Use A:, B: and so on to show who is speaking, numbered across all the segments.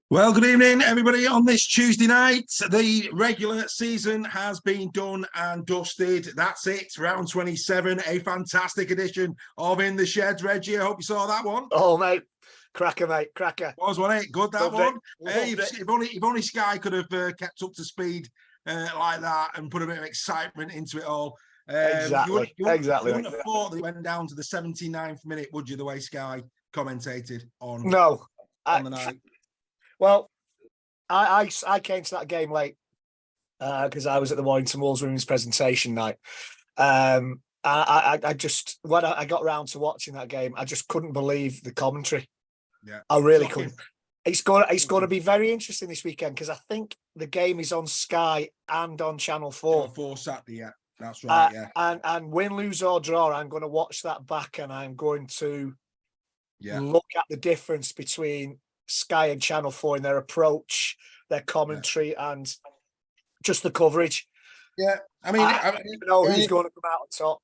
A: Well, good evening, everybody. On this Tuesday night, the regular season has been done and dusted. That's it, round 27, a fantastic edition of In the Sheds. Reggie, I hope you saw that one.
B: Oh, mate, cracker, mate, cracker.
A: Wasn't it? Good, that
B: Loved
A: one.
B: it.
A: Hey, if only Sky could have kept up to speed like that and put a bit of excitement into it all.
B: Exactly.
A: You wouldn't have thought they went down to the 79th minute, would you, the way Sky commentated on the night?
B: Well, I came to that game late because I was at the Warrington Wolves women's presentation night. I just, when I got around to watching that game, I just couldn't believe the commentary.
A: Yeah,
B: I really couldn't. It's going to be very interesting this weekend because I think the game is on Sky and on Channel 4.
A: Channel 4 Saturday, yeah. That's right, yeah.
B: And win, lose or draw, I'm going to watch that back and I'm going to look at the difference between Sky and Channel 4 in their approach, their commentary, and just the coverage.
A: Yeah, I mean,
B: I don't know who's going to come out on top.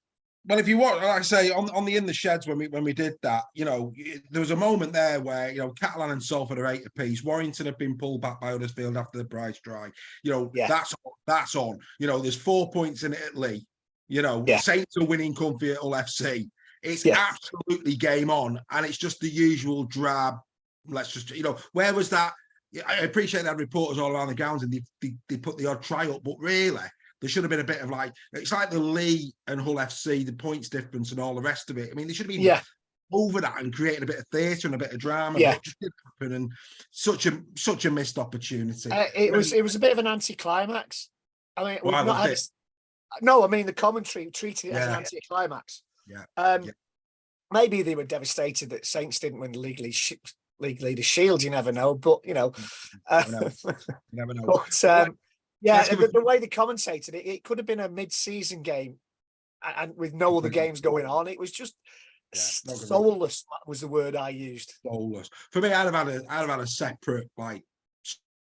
A: Well, if you want, like I say, on the In the Sheds when we did that, there was a moment there where Catalan and Salford are 8 apiece. Warrington have been pulled back by Huddersfield after the price dry. That's on. There's 4 points in it at Leigh. Saints are winning comfy at Hull FC. It's absolutely game on, and it's just the usual drab. Let's just, where was that? I appreciate that reporters all around the grounds and they put the odd try up, but really, there should have been a bit of it's like the Leigh and Hull FC, the points difference and all the rest of it. I mean, they should have been over that and creating a bit of theatre and a bit of drama. But it just didn't happen, and such a missed opportunity.
B: It was a bit of an anticlimax. I mean, the commentary treated it as an anticlimax. Maybe they were devastated that Saints didn't win the League Leader Shield. You never know, but you never know. But the way they commentated it could have been a mid-season game, and with no other games going on, it was just soulless. That was the word I used.
A: Soulless. For me, I'd have had a separate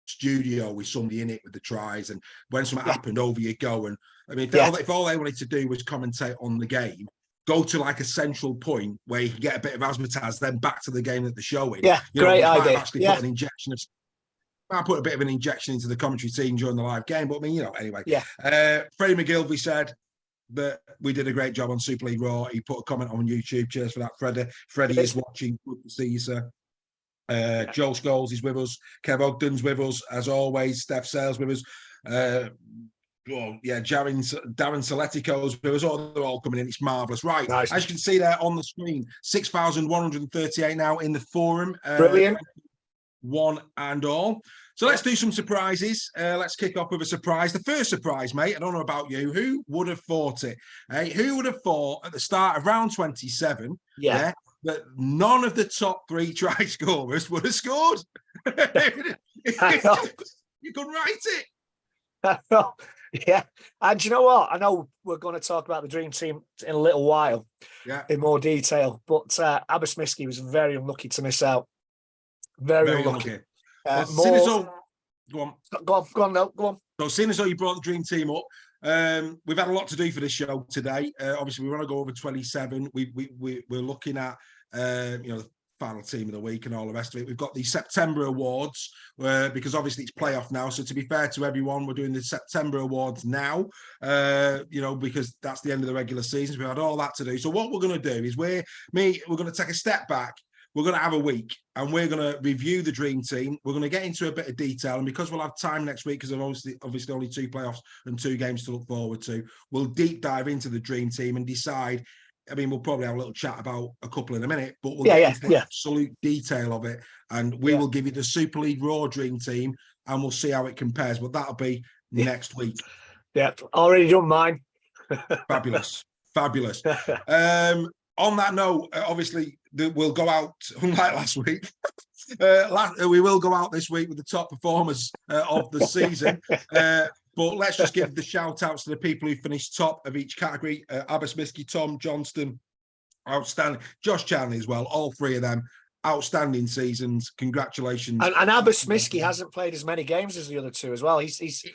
A: studio with somebody in it with the tries, and when something happened, over you go. And I mean, if all they wanted to do was commentate on the game, go to a central point where you can get a bit of razzmatazz, then back to the game that they're showing.
B: Yeah, great idea.
A: Actually put an injection of. I put a bit of an injection into the commentary team during the live game, but I mean, anyway.
B: Yeah.
A: Freddie McGilvey said that we did a great job on Super League Raw. He put a comment on YouTube. Cheers for that, Freddie. Freddie is watching. Good to see you, sir. Joel Scholes is with us. Kev Ogden's with us, as always. Steph Sales with us. Darren Saletico's with us. They're all coming in. It's marvellous. Right. Nice. As you can see there on the screen, 6,138 now in the forum.
B: Brilliant.
A: One and all. So let's do some surprises. Let's kick off with a surprise. The first surprise, mate, I don't know about you. Who would have thought it? Who would have thought at the start of round 27 that none of the top 3 try scorers would have scored? You couldn't write it.
B: Yeah, and do you know what? I know we're going to talk about the dream team in a little while, in more detail. But Abbas Miski was very unlucky to miss out. Very unlucky.
A: Go on.
B: Go on.
A: So, seeing as though you brought the dream team up, we've had a lot to do for this show today. Obviously, we want to go over 27. We're looking at the final team of the week and all the rest of it. We've got the September awards because obviously it's playoff now. So to be fair to everyone, we're doing the September awards now, because that's the end of the regular season. So we've had all that to do. So what we're going to do is we're going to take a step back. We're going to have a week and we're going to review the dream team. We're going to get into a bit of detail, and because we'll have time next week, because there's obviously only 2 playoffs and 2 games to look forward to, we'll deep dive into the dream team and decide. I mean, we'll probably have a little chat about a couple in a minute, but we'll get into the absolute detail of it, and we will give you the Super League Raw dream team, and we'll see how it compares. But that'll be next week.
B: Yeah, already done mine.
A: Fabulous. On that note, obviously, we'll go out, unlike last week. We will go out this week with the top performers of the season. But let's just give the shout-outs to the people who finished top of each category. Abbas Miski, Tom Johnston, outstanding. Josh Charnley as well, all 3 of them. Outstanding seasons. Congratulations.
B: And Abbas Miski hasn't played as many games as the other 2 as well. He's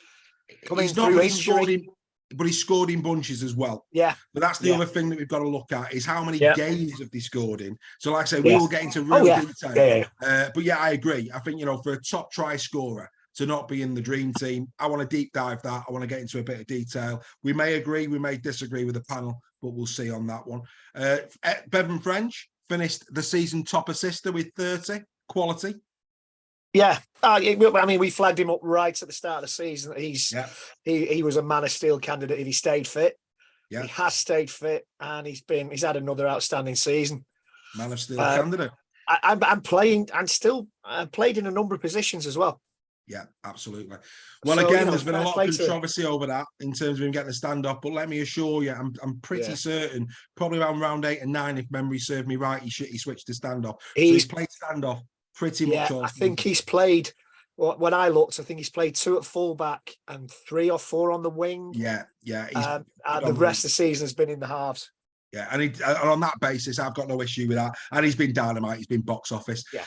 B: coming through injury.
A: but he's scored in bunches as well.
B: Yeah.
A: But that's the other thing that we've got to look at is how many games have they scored in. So like I say, we will get into real detail. But yeah, I agree. I think, for a top try scorer to not be in the dream team, I want to deep dive that. I want to get into a bit of detail. We may agree, we may disagree with the panel, but we'll see on that one. Bevan French finished the season top assister with 30. Quality.
B: Yeah, I mean, we flagged him up right at the start of the season. He was a Man of Steel candidate if he stayed fit. Yeah. He has stayed fit, and he's had another outstanding season.
A: Man of Steel candidate.
B: I'm playing and still played in a number of positions as well.
A: Yeah, absolutely. Well, so, again, there's been a lot of controversy over that in terms of him getting a stand-off, but let me assure you, I'm pretty certain, probably around round 8 and 9, if memory served me right, he switched to stand-off. So he's played stand-off pretty much all
B: I think he's played, when I looked, I think he's played 2 at fullback and 3 or 4 on the wing.
A: Yeah.
B: And the rest of the season has been in the halves.
A: Yeah, and on that basis, I've got no issue with that. And he's been dynamite. He's been box office.
B: Yeah.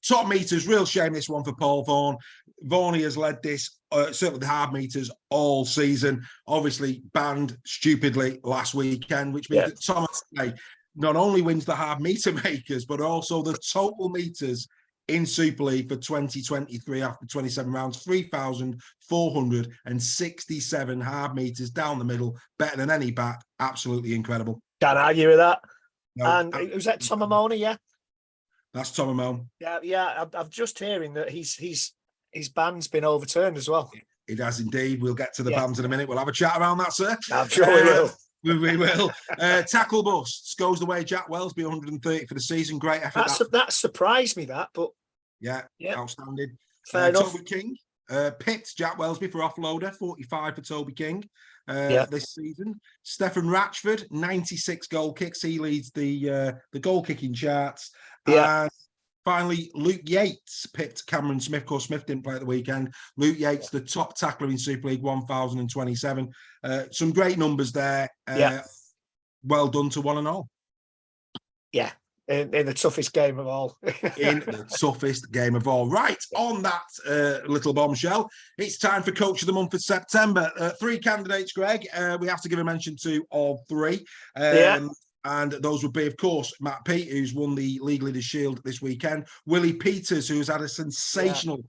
A: Top meters, real shame this one for Paul Vaughan. Vaughan has led this, certainly the hard meters, all season. Obviously banned stupidly last weekend, which means that Thomas Leigh not only wins the hard meter makers, but also the total meters in Super League for 2023 after 27 rounds, 3,467 hard meters down the middle, better than any back. Absolutely incredible.
B: Can't argue with that.
A: No,
B: and was that Tom Amoni? Yeah,
A: that's Tom Amoni.
B: Yeah. I'm just hearing that his ban's been overturned as well.
A: It has indeed. We'll get to the bans in a minute. We'll have a chat around that, sir.
B: I'm sure we will.
A: We will. Tackle busts goes the way Jack Wellsby, 130 for the season. Great effort.
B: That surprised me, but
A: yeah, outstanding.
B: Fair enough.
A: Toby King picked Jack Wellsby for offloader, 45 for Toby King this season. Stefan Ratchford, 96 goal kicks. He leads the goal kicking charts. And finally, Luke Yates picked Cameron Smith. Of course, Smith didn't play at the weekend. Luke Yates, the top tackler in Super League, 1,027. Some great numbers there. Well done to one and all.
B: Yeah. In the toughest game of all.
A: In the toughest game of all. Right, on that little bombshell, it's time for Coach of the Month for September. 3 candidates, Greg. We have to give a mention to all 3. And those would be, of course, Matt Peat, who's won the League Leaders Shield this weekend. Willie Peters, who's had a sensational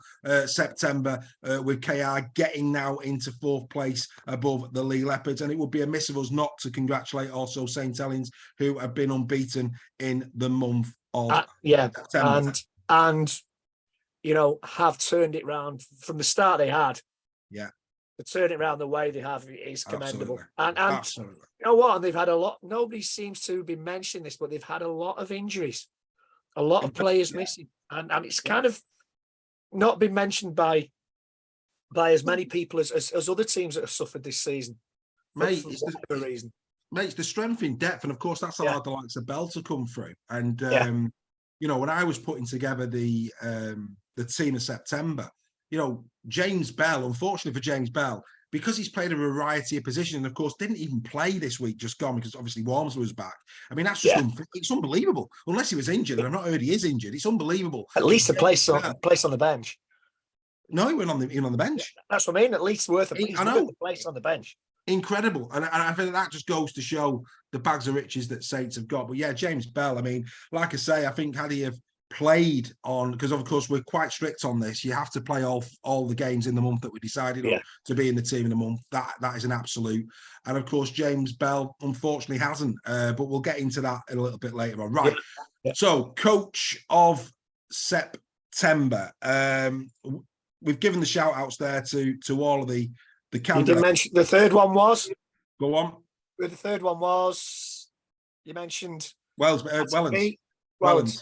A: September with KR getting now into 4th place above the Leigh Leopards. And it would be amiss of us not to congratulate also St. Helens, who have been unbeaten in the month of September.
B: And, have turned it round from the start they had.
A: Yeah.
B: To turn it around the way they have is commendable.
A: Absolutely.
B: And you know what? And they've had a lot. Nobody seems to be mentioning this, but they've had a lot of injuries, a lot of players missing, and it's kind of not been mentioned by as many people as other teams that have suffered this season.
A: Mate,
B: for whatever reason.
A: Mate, it's the strength in depth, and of course that's allowed the likes of Bell to come through. And when I was putting together the team of September. James Bell, unfortunately for James Bell, because he's played a variety of positions, and of course didn't even play this week, just gone because obviously Walmsley was back. I mean, that's just it's unbelievable. Unless he was injured, and I've not heard he is injured. It's unbelievable.
B: At least a place on the bench.
A: No, he went on the bench.
B: That's what I mean. At least worth a place on the bench.
A: Incredible. And I think that just goes to show the bags of riches that Saints have got. But yeah, James Bell, I mean, like I say, I think had he have played on, because of course we're quite strict on this, you have to play all the games in the month that we decided on to be in the team in the month. That is an absolute. And of course James Bell unfortunately hasn't, but we'll get into that a little bit later on. Right. So Coach of September, we've given the shout outs there to all of the candidates.
B: You did mention the third one was?
A: Go on.
B: The third one was, you mentioned
A: Wellens. Wellens,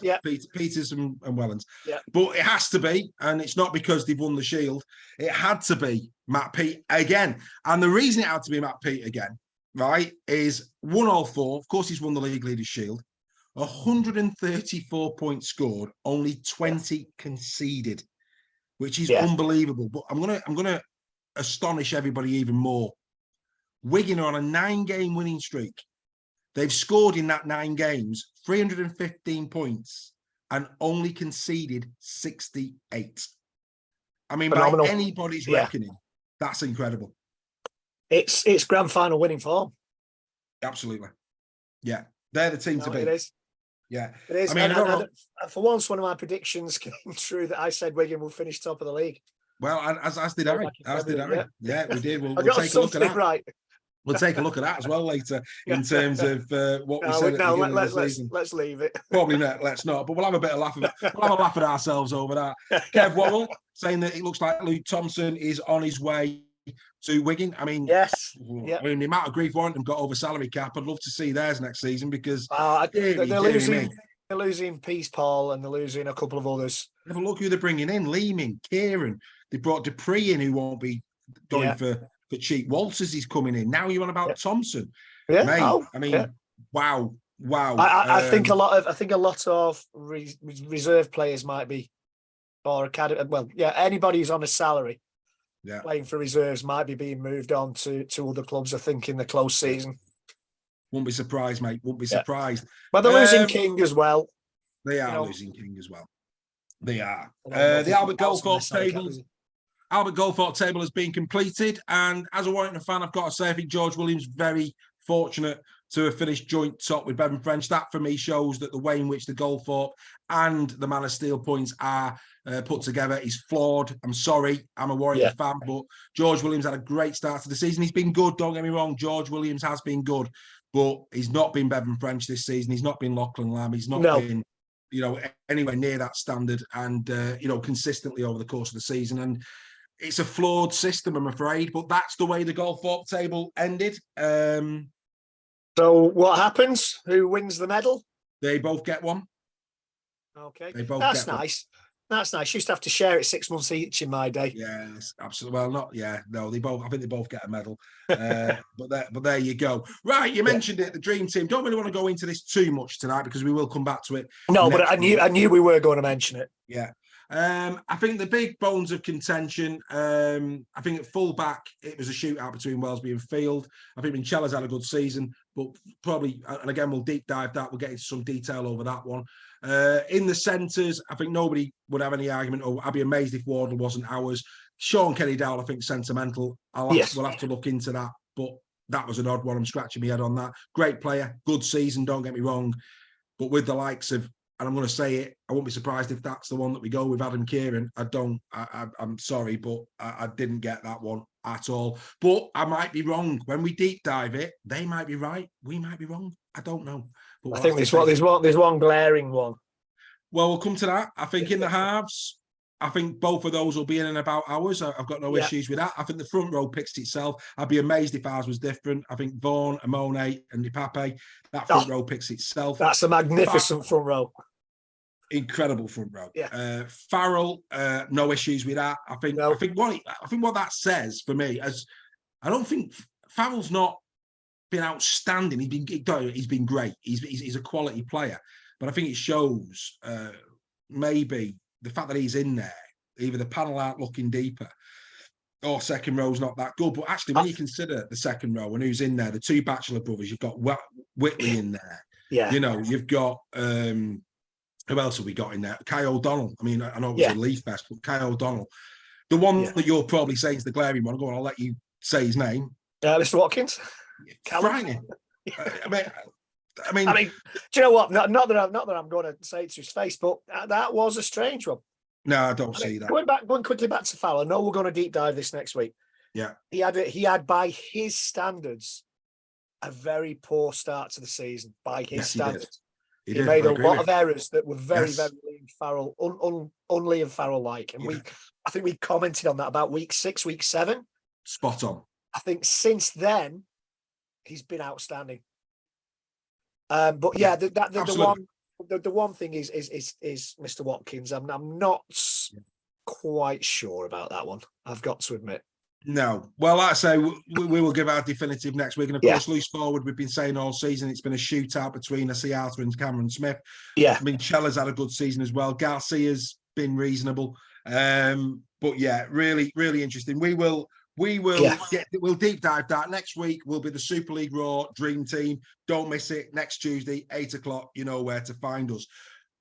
A: Peters and Wellens.
B: Yeah.
A: But it has to be, and it's not because they've won the Shield, it had to be Matt Peat again. And the reason it had to be Matt Peat again, right, is won all 4. Of course, he's won the League Leaders Shield. 134 points scored, only 20 conceded, which is unbelievable. But I'm gonna astonish everybody even more. Wigan are on a 9-game winning streak. They've scored in that 9 games 315 points and only conceded 68. I mean, phenomenal. By anybody's reckoning, that's incredible.
B: It's grand final winning form.
A: Absolutely. Yeah. They're the team to beat.
B: It is.
A: Yeah.
B: It is.
A: I mean,
B: and for once, one of my predictions came true that I said Wigan will finich top of the league.
A: Well, as did I. As did I. Yeah, we did. We'll take a look at that.
B: Right.
A: We'll take a look at that as well later in terms of what we said at the beginning of the season.
B: Let's leave it.
A: Probably not. Let's not. But we'll have a bit of laugh. We'll have a laugh at ourselves over that. Kev Waddle saying that it looks like Luke Thompson is on his way to Wigan. I mean,
B: yes.
A: I mean, the amount of grief Warrington got over salary cap, I'd love to see theirs next season because
B: they're losing Peace Paul and they're losing a couple of others.
A: Have a look who they're bringing in: Leigh, Kieran. They brought Dupree in, who won't be going for cheap. Walters is coming in now. You want about Thompson? Yeah, mate. I mean, wow.
B: I think a lot of reserve players might be, or academy. Well, anybody who's on a salary. Yeah. Playing for reserves might be being moved on to other clubs, I think, in the close season.
A: Won't be surprised, mate. Won't be surprised.
B: But they're losing King as well.
A: They are losing King as well. They are. The Albert Goldthorpe table. Albert Goldthorpe table has been completed. And as a Warrington fan, I've got to say, I think George Williams very fortunate to have finished joint top with Bevan French. That, for me, shows that the way in which the Goldthorpe and the Man of Steel points are put together is flawed. I'm sorry, I'm a Warrington fan, but George Williams had a great start to the season. He's been good, don't get me wrong. George Williams has been good, but he's not been Bevan French this season. He's not been Lachlan Lamb. He's not been, anywhere near that standard and, consistently over the course of the season. And it's a flawed system, I'm afraid, but that's the way the Goldthorpe table ended.
B: So what happens? Who wins the medal?
A: They both get one.
B: Okay, that's nice. That's nice. You used to have to share it 6 months each in my day.
A: Yes, absolutely. Well, not no. They both. I think they both get a medal. But there you go. Right, you mentioned it. The dream team. Don't really want to go into this too much tonight because we will come back to it.
B: No, but I knew we were going to mention it.
A: Yeah. I think the big bones of contention, I think at full-back, it was a shootout between Wellesby and Field. I think Minchella's had a good season, but probably, and again, we'll deep dive that. We'll get into some detail over that one. In the centres, I think nobody would have any argument. I'd be amazed if Wardle wasn't ours. Sean Kenny-Dowell, I think, sentimental. We'll have to look into that, but that was an odd one. I'm scratching my head on that. Great player, good season, don't get me wrong. But with the likes of, and I'm going to say it, I won't be surprised if that's the one that we go with Adam Kieran. I'm sorry, but I didn't get that one at all. But I might be wrong. When we deep dive it, they might be right. We might be wrong. I don't know. But
B: I think there's one glaring one.
A: Well, we'll come to that. I think in the halves, I think both of those will be in about ours. I've got no issues with that. I think the front row picks itself. I'd be amazed if ours was different. I think Vaughan, Amone and Ipape, that front row picks itself.
B: That's a magnificent front row.
A: Incredible front row. Yeah. Farrell, no issues with that. I think what that says for me is I don't think Farrell's not been outstanding. He's been great. He's a quality player, but I think it shows maybe the fact that he's in there. Either the panel aren't looking deeper, or second row's not that good. But actually, when you consider the second row and who's in there, the two Bachelor brothers, you've got Whitley in there. Yeah, you've got. Who else have we got in there? Kai O'Donnell. I mean, I know it was a Leaf Fest, but Kai O'Donnell. The one that you're probably saying is the glaring one. Go on, I'll let you say his name.
B: Mr. Watkins.
A: Frightening. I mean,
B: do you know what? Not that I'm going to say it to his face, but that was a strange one.
A: No, I don't see that.
B: Going quickly back to Farrell. I know we're going to deep dive this next week.
A: Yeah,
B: he had by his standards a very poor start to the season. By his standards. He made a lot of errors that were very, very Liam Farrell, un-Liam Farrell-like. And I think we commented on that about week 6, week 7.
A: Spot on.
B: I think since then, he's been outstanding. But the one thing is Mr. Watkins. I'm not quite sure about that one. I've got to admit.
A: No. Well, like I say, we will give our definitive next week. And of course, loose forward, we've been saying all season, it's been a shootout between Arthur and Cameron Smith. Yeah. I mean, Chella's had a good season as well. Garcia's been reasonable. But yeah, really, really interesting. We'll deep dive that. Next week will be the Super League Raw Dream Team. Don't miss it. Next Tuesday, 8:00. You know where to find us.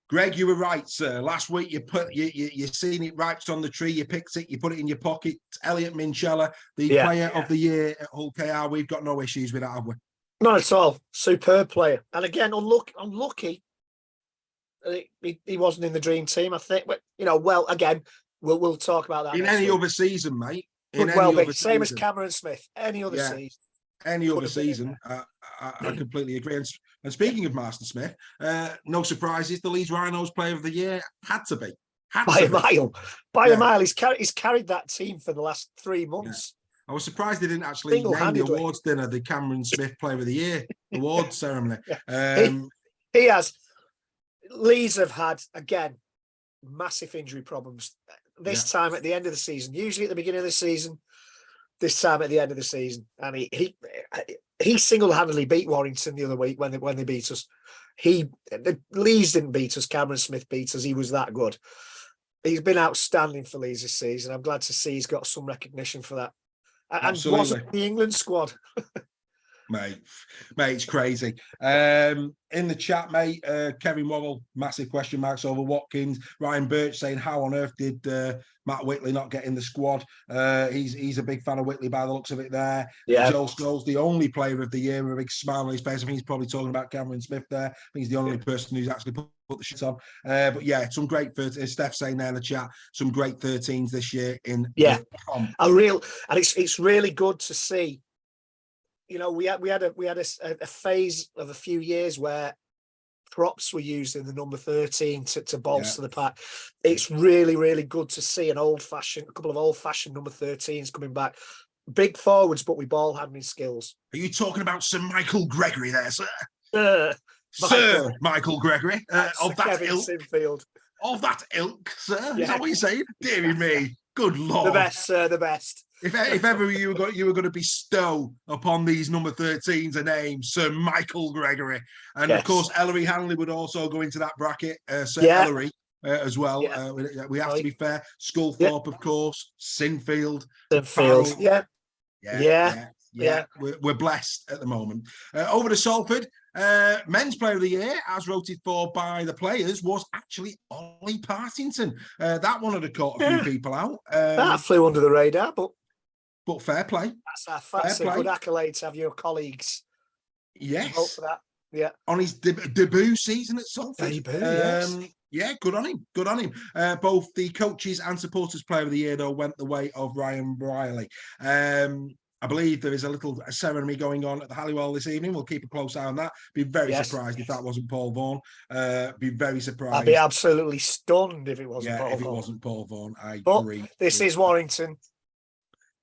A: Greg, you were right, sir. Last week you seen it ripe on the tree, you picked it, you put it in your pocket. Elliot Minchella, the player of the year at Hull KR. We've got no issues with that, have we?
B: Not at all. Superb player. And again, unlucky. He wasn't in the dream team, I think. But, well, again, we'll talk about that
A: in any other season, mate.
B: Same as Cameron Smith. Any other season.
A: Any other season. I completely agree. And speaking of Master Smith, no surprises. The Leeds Rhinos Player of the Year had to be.
B: By a mile. He's carried that team for the last 3 months.
A: I was surprised they didn't actually name the awards dinner the Cameron Smith Player of the Year awards ceremony.
B: He has. Leeds have had, again, massive injury problems. This time at the end of the season, usually at the beginning of the season, this time at the end of the season. And he single-handedly beat Warrington the other week when they beat us. The Leeds didn't beat us. Cameron Smith beat us. He was that good. He's been outstanding for Leeds this season. I'm glad to see he's got some recognition for that. And wasn't the England squad.
A: Mate, it's crazy. In the chat, mate, Kevin Worrell, massive question marks over Watkins. Ryan Birch saying, how on earth did Matt Whitley not get in the squad? He's a big fan of Whitley by the looks of it there. Yeah. Joel Scholes, the only player of the year with a big smile on his face. I think he's probably talking about Cameron Smith there. I think he's the only person who's actually put the shit on. But yeah, some great, Steph saying there in the chat, some great 13s this year in the comp.
B: It's really good to see. We had a phase of a few years where props were used in the number 13 to bolster the pack. It's really, really good to see a couple of old-fashioned number 13s coming back. Big forwards, but with ball handling skills.
A: Are you talking about Sir Michael Gregory there, sir?
B: Sir
A: Michael Gregory of that ilk.
B: Sinfield.
A: Of that ilk, sir. Is that what you're saying? Deary me. Good Lord.
B: The best, sir, the best.
A: If ever you were going to bestow upon these number 13s a name, Sir Michael Gregory. And of course, Ellery Hanley would also go into that bracket, Sir Ellery as well. We have to be fair. Sculthorpe, of course, Sinfield. Yeah. We're blessed at the moment. Over to Salford. Men's Player of the Year, as voted for by the players, was actually Ollie Partington. That one had caught a few people out.
B: That flew under the radar,
A: but fair play.
B: That's a good accolade to have your colleagues.
A: Yes.
B: Vote for that. Yeah.
A: On his debut season at Salford. Yeah, good on him. Good on him. Both the coaches and supporters Player of the Year, though, went the way of Ryan Briley. I believe there is a ceremony going on at the Halliwell this evening. We'll keep a close eye on that. Be very surprised if that wasn't Paul Vaughan. Be very surprised.
B: I'd be absolutely stunned if it wasn't Paul Vaughan.
A: If it wasn't Paul Vaughan, I agree.
B: This is Warrington.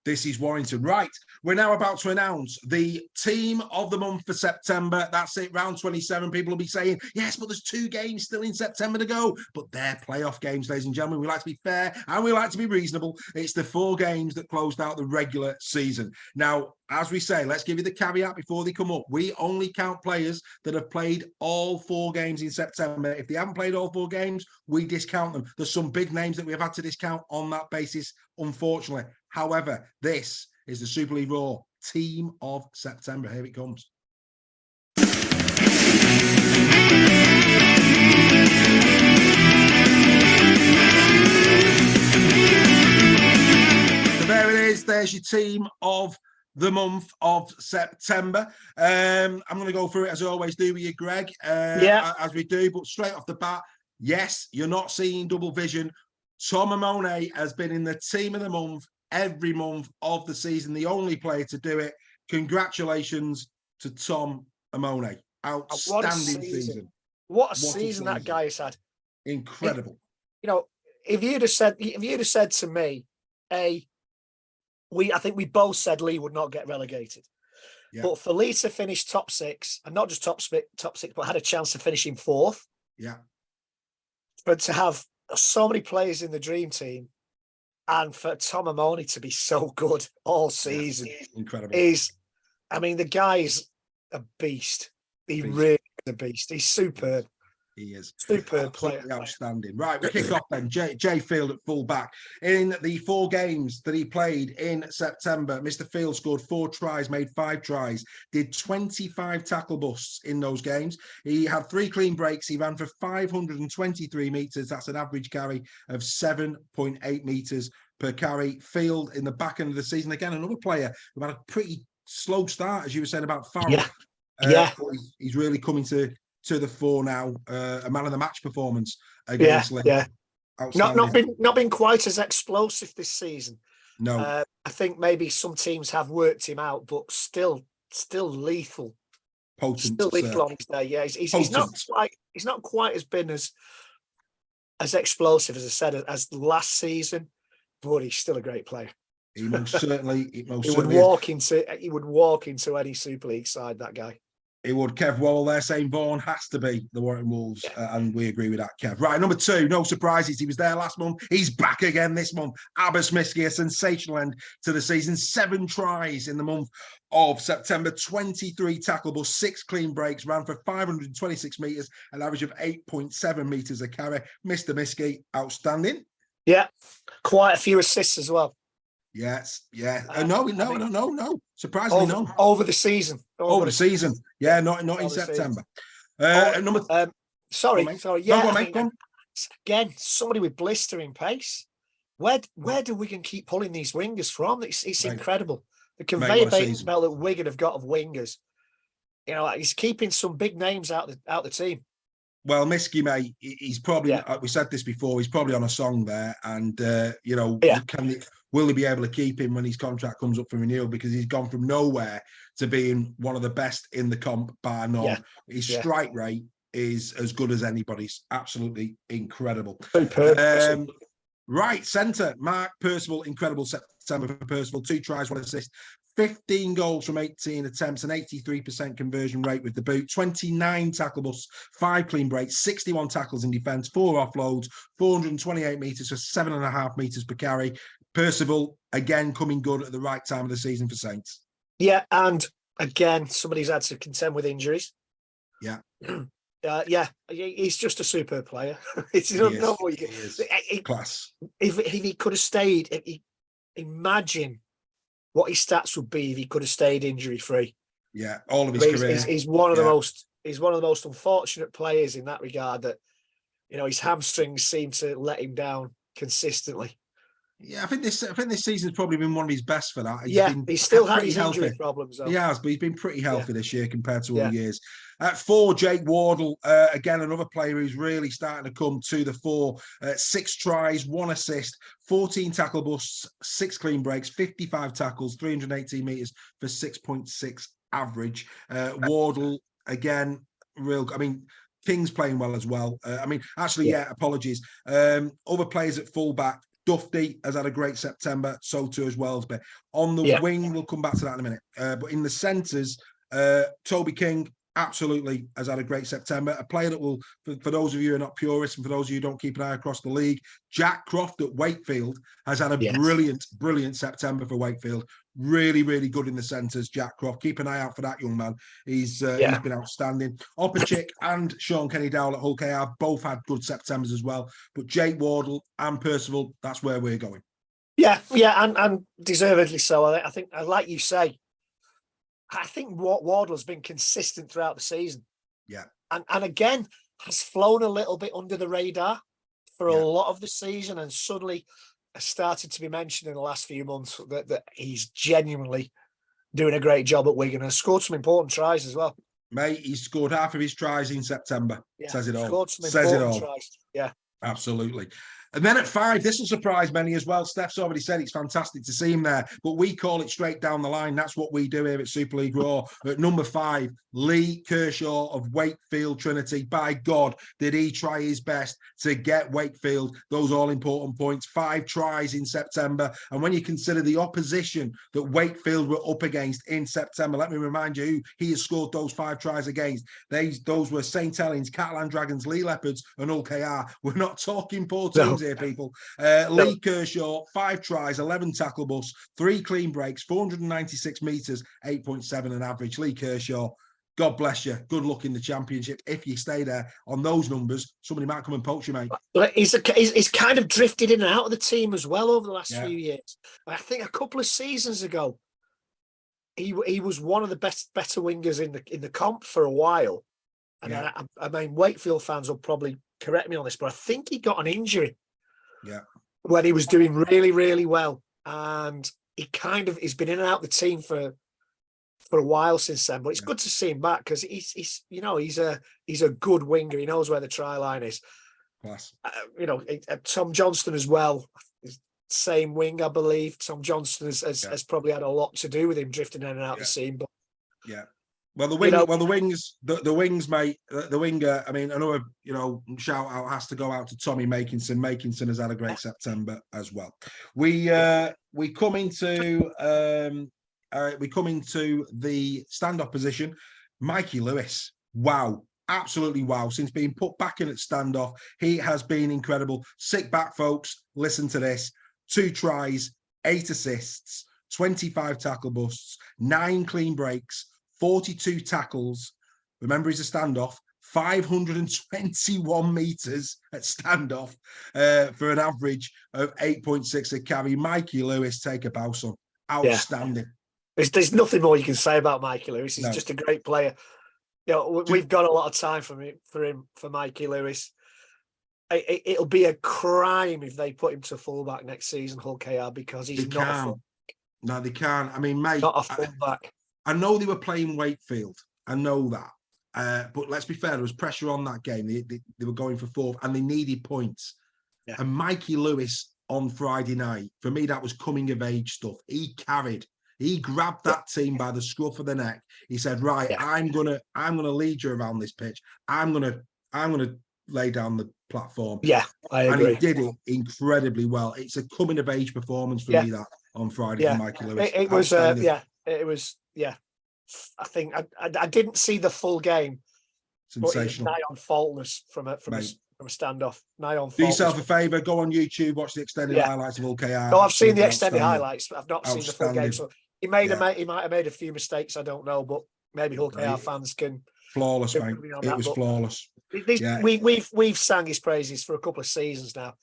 A: This is Warrington. Right, we're now about to announce the team of the month for September. That's it, round 27. People will be saying, yes, but there's 2 games still in September to go. But they're playoff games, ladies and gentlemen. We like to be fair and we like to be reasonable. It's the 4 games that closed out the regular season. Now, as we say, let's give you the caveat before they come up. We only count players that have played all 4 games in September. If they haven't played all 4 games, we discount them. There's some big names that we have had to discount on that basis, unfortunately. However, this is the Super League Raw Team of September. Here it comes. So there it is. There's your team of the month of September. I'm going to go through it as I always do with you, Greg, as we do. But straight off the bat, yes, you're not seeing double vision. Tom Amone has been in the team of the month every month of the season, the only player to do it. Congratulations to Tom Amone. Outstanding season.
B: What a season that guy has had.
A: Incredible.
B: If you'd have said to me, I think we both said Leigh would not get relegated. Yeah. But for Leigh to finish top 6, and not just top 6, but had a chance to finish in 4th.
A: Yeah.
B: But to have so many players in the dream team, and for Tom Amone to be so good all season,
A: incredible.
B: The guy's a beast. He really is a beast. He's superb.
A: He is.
B: Superb player.
A: Outstanding. Right, we kick off then. Jay Field at full back. In the 4 games that he played in September, Mr. Field scored 4 tries, made 5 tries, did 25 tackle busts in those games. He had 3 clean breaks. He ran for 523 metres. That's an average carry of 7.8 metres per carry. Field in the back end of the season. Again, another player who had a pretty slow start, as you were saying about Farrell.
B: Yeah.
A: But he's really coming to the fore now. A man of the match performance against Leeds.
B: Yeah. Not been quite as explosive this season.
A: No.
B: I think maybe some teams have worked him out, but still lethal.
A: Potent.
B: Still lethal on his day. Yeah, he's not quite as been as explosive as I said as last season, but he's still a great player.
A: He most certainly. He
B: would walk into any Super League side. That guy.
A: It would. Kev Wall there saying Vaughan has to be the Warrington Wolves, and we agree with that, Kev. Right, number 2, no surprises. He was there last month. He's back again this month. Abbas Miski, a sensational end to the season. 7 tries in the month of September, 23 tackle busts, 6 clean breaks, ran for 526 metres, an average of 8.7 metres a carry. Mr. Miski, outstanding.
B: Yeah, quite a few assists as well.
A: Yes, yeah. No. Surprisingly, no.
B: Over the season.
A: Over the season. Yeah, not in September.
B: Sorry. Yeah.
A: Go on, mate. Go on.
B: Again, somebody with blistering pace. Where do Wigan keep pulling these wingers from? It's incredible. The conveyor belt that Wigan have got of wingers. You know, he's keeping some big names out the team.
A: Well, Miski, mate, he's probably. We said this before. He's probably on a song there, and will they be able to keep him when his contract comes up for renewal? Because he's gone from nowhere to being one of the best in the comp, bar none. Yeah. His strike rate is as good as anybody's. Absolutely incredible. Right, centre, Mark Percival, incredible September for Percival. 2 tries, 1 assist. 15 goals from 18 attempts, an 83% conversion rate with the boot, 29 tackle busts, 5 clean breaks, 61 tackles in defence, 4 offloads, 428 metres for 7.5 metres per carry. Percival, again, coming good at the right time of the season for Saints.
B: Yeah, and again, somebody's had to contend with injuries.
A: Yeah.
B: He's just a superb player.
A: Class.
B: If he could have stayed, imagine what his stats would be if he could have stayed injury free.
A: Yeah, all of his career.
B: He's one of the most. He's one of the most unfortunate players in that regard. That his hamstrings seem to let him down consistently.
A: Yeah, I think this season's probably been one of his best for that.
B: He's still had his injury problems, though.
A: He has, but he's been pretty healthy this year compared to other years. At 4, Jake Wardle, again, another player who's really starting to come to the fore. 6 tries, 1 assist, 14 tackle busts, 6 clean breaks, 55 tackles, 318 metres for 6.6 average. Wardle, again, King's playing well as well. Apologies. Other players at fullback. Dufty has had a great September, so too as Wellsby. On the wing, we'll come back to that in a minute. But in the centres, Toby King absolutely has had a great September. A player that will, for those of you who are not purists and for those of you who don't keep an eye across the league, Jack Croft at Wakefield has had a brilliant September for Wakefield. Really, really good in the centres, Jack Croft. Keep an eye out for that young man. He's been outstanding. Opachik and Sean Kenny Dowell at Hull KR both had good Septembers as well. But Jake Wardle and Percival, that's where we're going.
B: Yeah, and deservedly so. I think, like you say, I think Wardle's been consistent throughout the season.
A: Yeah.
B: And again, has flown a little bit under the radar for a lot of the season, and suddenly has started to be mentioned in the last few months that he's genuinely doing a great job at Wigan and scored some important tries as well.
A: Mate, he scored half of his tries in September.
B: Yeah,
A: says it all.
B: Scored some important tries. Yeah.
A: Absolutely. And then at 5, this will surprise many as well. Steph's already said it's fantastic to see him there, but we call it straight down the line. That's what we do here at Super League Raw. At number 5, Leigh Kershaw of Wakefield Trinity. By God, did he try his best to get Wakefield those all-important points. 5 tries in September. And when you consider the opposition that Wakefield were up against in September, let me remind you who he has scored those 5 tries against. Those were St. Helens, Catalan Dragons, Leigh Leopards and Hull KR. We're not talking poor teams here, people. Leigh Kershaw, 5 tries, 11 tackle busts, 3 clean breaks, 496 metres, 8.7 an average. Leigh Kershaw, God bless you. Good luck in the Championship. If you stay there on those numbers, somebody might come and poach you, mate.
B: But he's kind of drifted in and out of the team as well over the last few years. I think a couple of seasons ago, he was one of the better wingers in the comp for a while. And I mean, Wakefield fans will probably correct me on this, but I think he got an injury.
A: Yeah.
B: When he was doing really, really well, and he's been in and out of the team for a while since then. But it's good to see him back because he's a good winger. He knows where the try line is.
A: Class.
B: Tom Johnston as well. Same wing, I believe. Tom Johnston has probably had a lot to do with him drifting in and out of the scene. But
A: well, the wings, mate. The winger. I mean, another shout out has to go out to Tommy Makinson. Makinson has had a great September as well. We come into the standoff position. Mikey Lewis. Wow. Absolutely wow. Since being put back in at standoff, he has been incredible. Sit back, folks. Listen to this. 2 tries, 8 assists, 25 tackle busts, 9 clean breaks, 42 tackles. Remember, he's a standoff. 521 meters at standoff for an average of 8.6 a carry. Mikey Lewis, take a bow, son. Outstanding.
B: There's nothing more you can say about Mikey Lewis. He's just a great player. We've got a lot of time for Mikey Lewis. It'll be a crime if they put him to fullback next season, Hull KR, because he's not a fullback.
A: No, they can't. I mean, mate,
B: not a fullback.
A: I know they were playing Wakefield. I know that. But let's be fair, there was pressure on that game. They were going for 4th and they needed points. Yeah. And Mikey Lewis on Friday night, for me, that was coming of age stuff. He grabbed that team by the scruff of the neck. He said, right, I'm gonna lead you around this pitch. I'm gonna lay down the platform.
B: Yeah, I agree.
A: And he did it incredibly well. It's a coming of age performance for me that on Friday for Mikey Lewis.
B: It was I think I didn't see the full game.
A: Sensational.
B: Nigh on faultless from a standoff. Nigh on faultless.
A: Do yourself a favour, go on YouTube, watch the extended highlights of Hull KR.
B: No, I've seen the extended highlights, but I've not seen the full game. So he might have made a few mistakes, I don't know, but maybe Hull KR fans can.
A: Flawless, mate. It was flawless.
B: We've sang his praises for a couple of seasons now.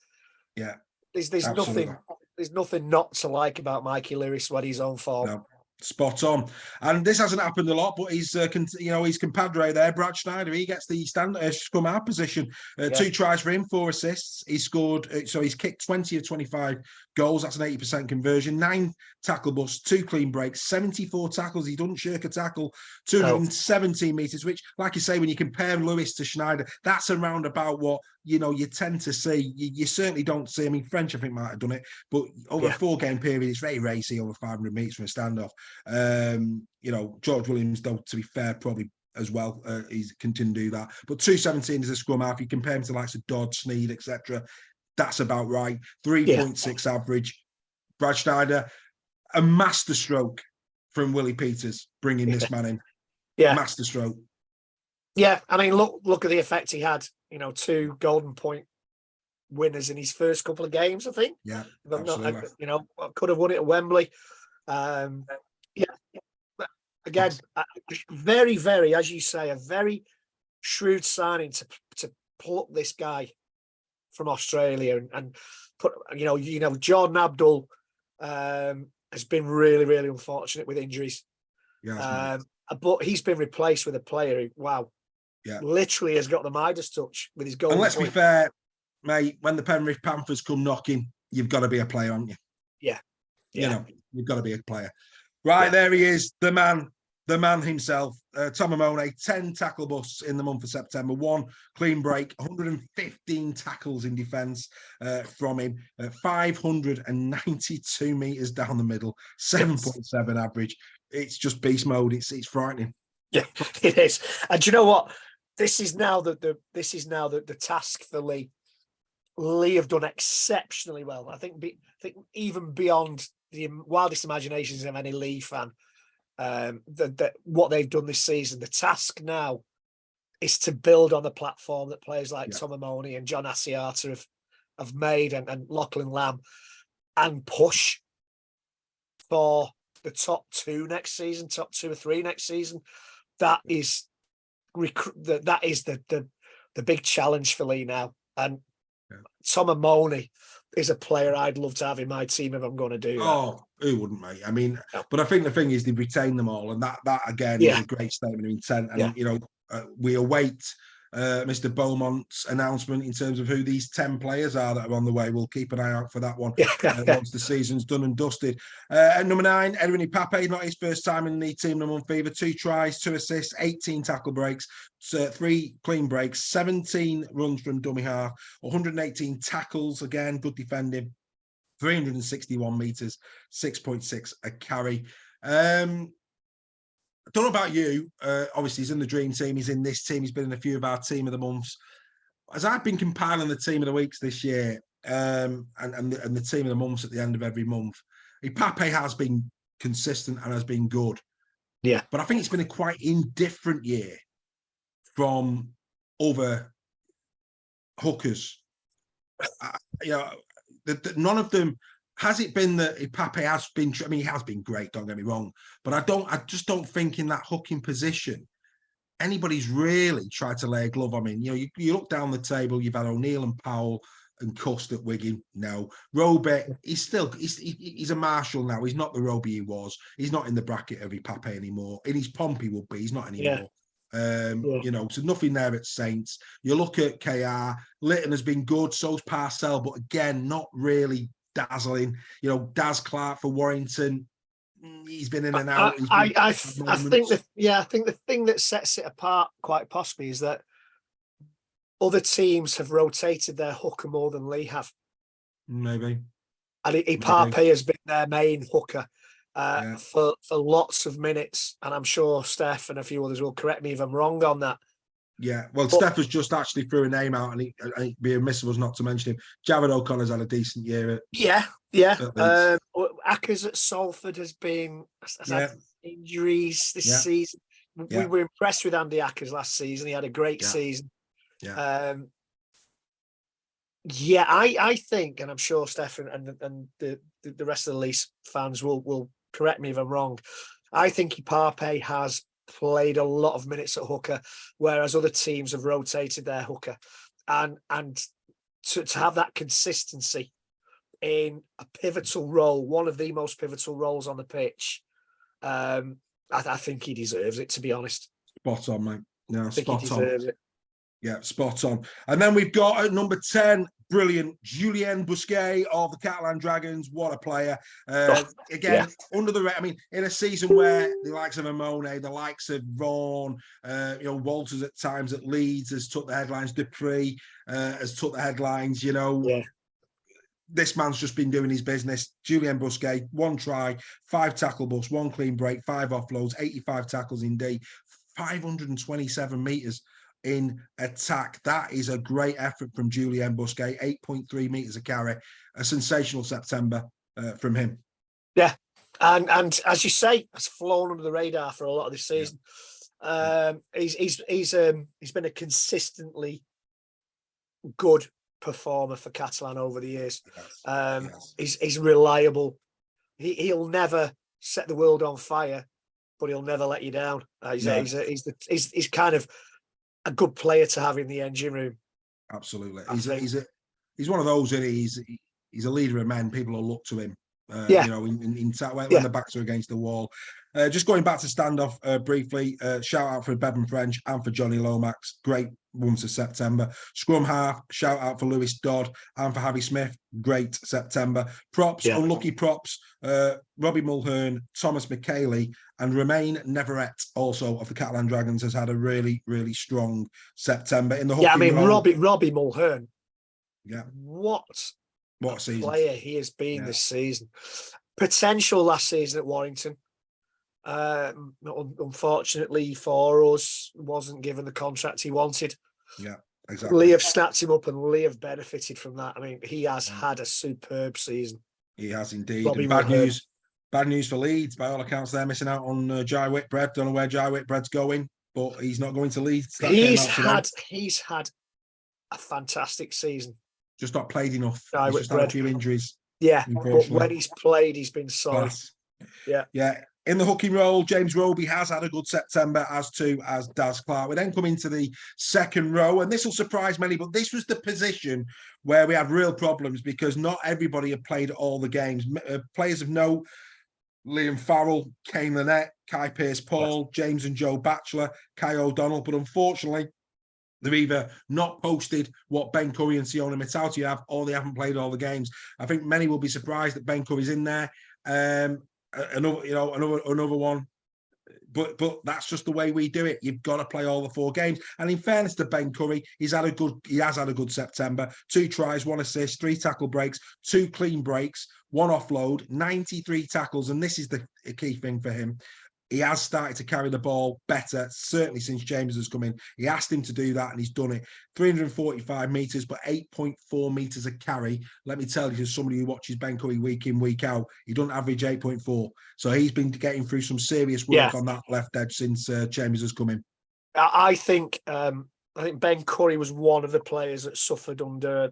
A: Yeah.
B: There's nothing not to like about Mikey Lewis when he's on form.
A: No. Spot on. And this hasn't happened a lot, but he's his compadre there, Brad Schneider, he gets the scrum half position. 2 tries for him, 4 assists. He scored, so he's kicked 20 of 25 goals. That's an 80% conversion. 9 tackle busts, 2 clean breaks, 74 tackles. He doesn't shirk a tackle. 217 meters, which, like you say, when you compare Lewis to Schneider, that's around about what you tend to see. You certainly don't see. I mean, French, I think, might have done it, but over a 4-game period, it's very racy over 500 meters from a standoff. George Williams, though, to be fair, probably as well, he can do that. But 217 is a scrum half. You compare him to the likes of Dodd, Sneed, etc. That's about right. 3.6 average. Brad Schneider, a masterstroke from Willie Peters, bringing this man in. Yeah, masterstroke.
B: Yeah, I mean, look at the effect he had. 2 Golden Point winners in his first couple of games, I think.
A: Yeah,
B: absolutely. Could have won it at Wembley. Again, very, very, as you say, a very shrewd signing to pluck this guy from Australia and put, Jordan Abdul has been really, really unfortunate with injuries.
A: Yeah,
B: but he's been replaced with a player who, literally has got the Midas touch with his goal.
A: And let's be fair, mate, when the Penrith Panthers come knocking, you've got to be a player, haven't you?
B: Yeah.
A: You've got to be a player. Right, there he is, the man himself, Tom Amone, 10 tackle busts in the month of September, 1 clean break, 115 tackles in defence from him, 592 metres down the middle, 7.7 average. It's just beast mode. It's frightening.
B: Yeah, it is. And do you know what? This is now the task for Leigh. Leigh have done exceptionally well. I think even beyond the wildest imaginations of any Leigh fan, what they've done this season, the task now is to build on the platform that players like Tom Amone and John Asiata have made and Lachlan Lamb, and push for the top 2 next season, top 2 or 3 next season. that is the big challenge for Leigh now. And Tom Amoni is a player I'd love to have in my team if I'm going to do that.
A: Oh, who wouldn't, mate? I mean, but I think the thing is they've retained them all, and that again is a great statement of intent. And you know, we await Mr. Beaumont's announcement in terms of who these 10 players are that are on the way. We'll keep an eye out for that one once the season's done and dusted. At number 9, Edwin Pape, not his first time in the team of the month either. 2 tries, 2 assists, 18 tackle breaks, 3 clean breaks, 17 runs from dummy half, 118 tackles, again, good defending, 361 metres, 6.6 a carry. I don't know about you. Obviously, he's in the dream team. He's in this team. He's been in a few of our team of the months. As I've been compiling the team of the weeks this year, and the team of the months at the end of every month, Pape has been consistent and has been good.
B: Yeah,
A: but I think it's been a quite indifferent year from other hookers. You know, none of them. Has it been that Pape has been? I mean, he has been great. Don't get me wrong, but I just don't think in that hooking position anybody's really tried to lay a glove on him. You know, you look down the table. You've had O'Neill and Powell and Cust at Wigan. No, Roby. He's a Marshall now. He's not the Roby he was. He's not in the bracket of Pape anymore. In his pomp he would be. He's not anymore. You know, so nothing there at Saints. You look at KR. Litton has been good. So's Parcell, but again, not really dazzling. You know, Daz Clark for Warrington, he's been in and out.
B: I think the thing that sets it apart quite possibly is that other teams have rotated their hooker more than Leigh have.
A: Maybe.
B: And Pape has been their main hooker for lots of minutes. And I'm sure Steph and a few others will correct me if I'm wrong on that.
A: Yeah, well, Steph has just actually threw a name out, and it'd be amiss of us not to mention him. Jared O'Connor's had a decent year.
B: Ackers at Salford has had injuries this season. We were impressed with Andy Ackers last season. He had a great season. I think, and I'm sure Steph and the rest of the Leeds fans will correct me if I'm wrong. I think Pape has played a lot of minutes at hooker, whereas other teams have rotated their hooker, and to have that consistency in a pivotal role, one of the most pivotal roles on the pitch, I think he deserves it, to be honest.
A: Spot on, mate. Yeah, spot on.
B: It.
A: Yeah, spot on. And then we've got at number 10, brilliant, Julien Busquet of the Catalan Dragons. What a player. Under the... I mean, in a season where the likes of Amone, the likes of Vaughan, Walters at times at Leeds has took the headlines, Dupree has took the headlines, you know.
B: Yeah.
A: This man's just been doing his business. Julien Busquet, 1 try, 5 tackle busts, 1 clean break, 5 offloads, 85 tackles in D, 527 metres in attack. That is a great effort from Julien Busquet. 8.3 metres a carry. A sensational September from him.
B: Yeah, and as you say, has flown under the radar for a lot of this season. He's been a consistently good performer for Catalan over the years. He's reliable. He'll never set the world on fire, but he'll never let you down. He's kind of a good player to have in the engine room.
A: Absolutely. He's one of those, and he's a leader of men. People will look to him. When the backs are against the wall. Just going back to standoff briefly, shout out for Bevan French and for Johnny Lomax. Great months of September. Scrum half, shout out for Lewis Dodd and for Harvey Smith. Great September. Props, unlucky props. Robbie Mulhern, Thomas McKaylee, and Romain Neverett, also of the Catalan Dragons, has had a really, really strong September in the hooking role.
B: Robbie Mulhern.
A: Yeah.
B: What
A: season
B: player he has been this season. Potential last season at Warrington. Unfortunately for us, wasn't given the contract he wanted.
A: Yeah, exactly.
B: Leigh have snapped him up, and Leigh have benefited from that. I mean, he has had a superb season.
A: He has indeed. Bad news for Leeds. By all accounts, they're missing out on Jai Whitbread. Don't know where Jai Whitbread's going, but he's not going to Leeds.
B: He's had a fantastic season.
A: Just not played enough. He's just had a few injuries.
B: Yeah, but when he's played, he's been solid.
A: Yeah. In the hooking role, James Roby has had a good September, as Daz Clark. We then come into the second row, and this will surprise many, but this was the position where we had real problems because not everybody had played all the games. Players of note: Liam Farrell, Kane Lynette, Kai Pearce-Paul, James and Joe Batchelor, Kai O'Donnell, but unfortunately, they've either not posted what Ben Curry and Sione Matauti have, or they haven't played all the games. I think many will be surprised that Ben Curry's in there. Another one, but that's just the way we do it. You've got to play all the 4 games. And in fairness to Ben Curry, he has had a good September. 2 tries, 1 assist, 3 tackle breaks, 2 clean breaks, 1 offload, 93 tackles, and this is the key thing for him. He has started to carry the ball better, certainly since James has come in. He asked him to do that, and he's done it. 345 metres, but 8.4 metres a carry. Let me tell you, as somebody who watches Ben Curry week in, week out, he doesn't average 8.4. So he's been getting through some serious work on that left edge since James has come in.
B: I think Ben Curry was one of the players that suffered under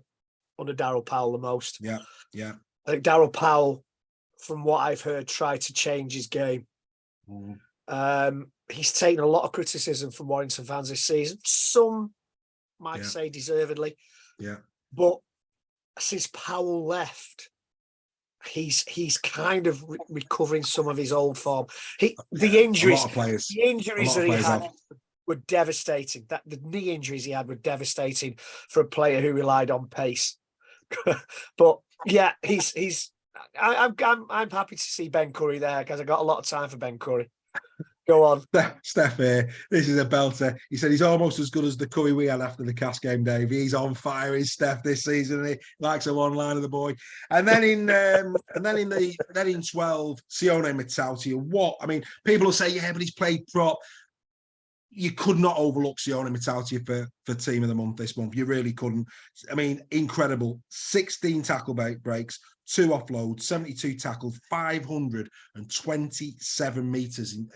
B: Darryl Powell the most.
A: Yeah.
B: I think Darryl Powell, from what I've heard, tried to change his game. He's taken a lot of criticism from Warrington fans this season. Some might say deservedly. Yeah. But since Powell left, he's kind of recovering some of his old form. The injuries that he had were devastating. The knee injuries he had were devastating for a player who relied on pace. But yeah, I'm happy to see Ben Curry there because I got a lot of time for Ben Curry. Go on.
A: Steph here. This is a belter. He said he's almost as good as the Curry we had after the Cas game, Dave. He's on fire. He's Steph this season. He likes a one-liner, the boy. And then in 12, Sione Matauti. What? I mean, people will say, yeah, but he's played prop. You could not overlook Sione Matauti for Team of the Month this month. You really couldn't. I mean, incredible. 16 tackle breaks, 2 offloads, 72 tackles, 527 metres in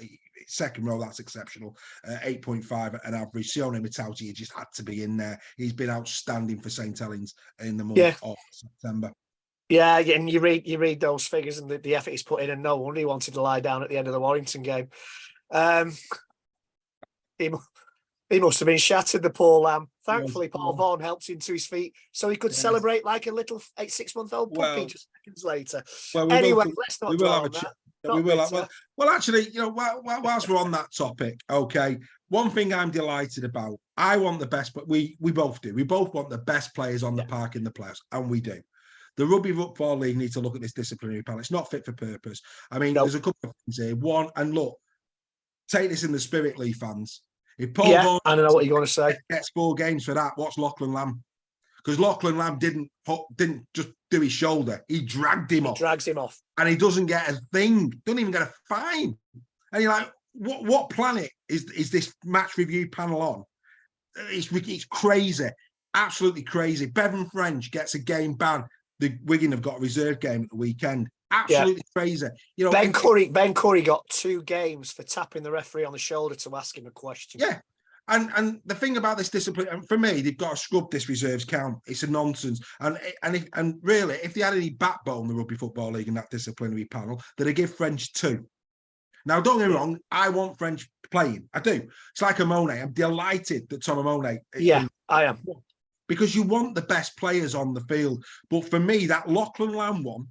A: second row. That's exceptional. 8.5 an average. Sione Matauti just had to be in there. He's been outstanding for St. Helens in the month of September.
B: Yeah, and you read those figures and the effort he's put in, and no wonder he wanted to lie down at the end of the Warrington game. He must have been shattered, the poor lamb. Thankfully, Paul Vaughan helped him to his feet so he could celebrate like a little 6-month-old puppy just seconds later. Anyway, let's not dwell on that.
A: Well, actually, whilst we're on that topic, okay, one thing I'm delighted about, I want the best, but we both do. We both want the best players on the park in the playoffs, and we do. The Rugby Football League need to look at this disciplinary panel. It's not fit for purpose. I mean, there's a couple of things here. One, and look, take this in the spirit, Leigh fans. If Paul Vaughan,
B: I don't know what you're going to say,
A: gets 4 games for that, what's Lachlan Lamb? Because Lachlan Lamb didn't just do his shoulder. He dragged him off.
B: Drags him off.
A: And he doesn't get a thing. Doesn't even get a fine. And you're like, what planet is this match review panel on? It's crazy. Absolutely crazy. Bevan French gets a game ban. The Wigan have got a reserve game at the weekend. Absolutely crazy.
B: Ben Curry got 2 games for tapping the referee on the shoulder to ask him a question.
A: Yeah. And the thing about this discipline, and for me, they've got to scrub this reserves count. It's a nonsense. And really, if they had any backbone, the Rugby Football League and that disciplinary panel, they'd give French 2. Now, don't get me wrong, I want French playing. I do. It's like Amone. I'm delighted that Tom Amone.
B: Yeah, I am.
A: Because you want the best players on the field. But for me, that Lachlan Lamb one,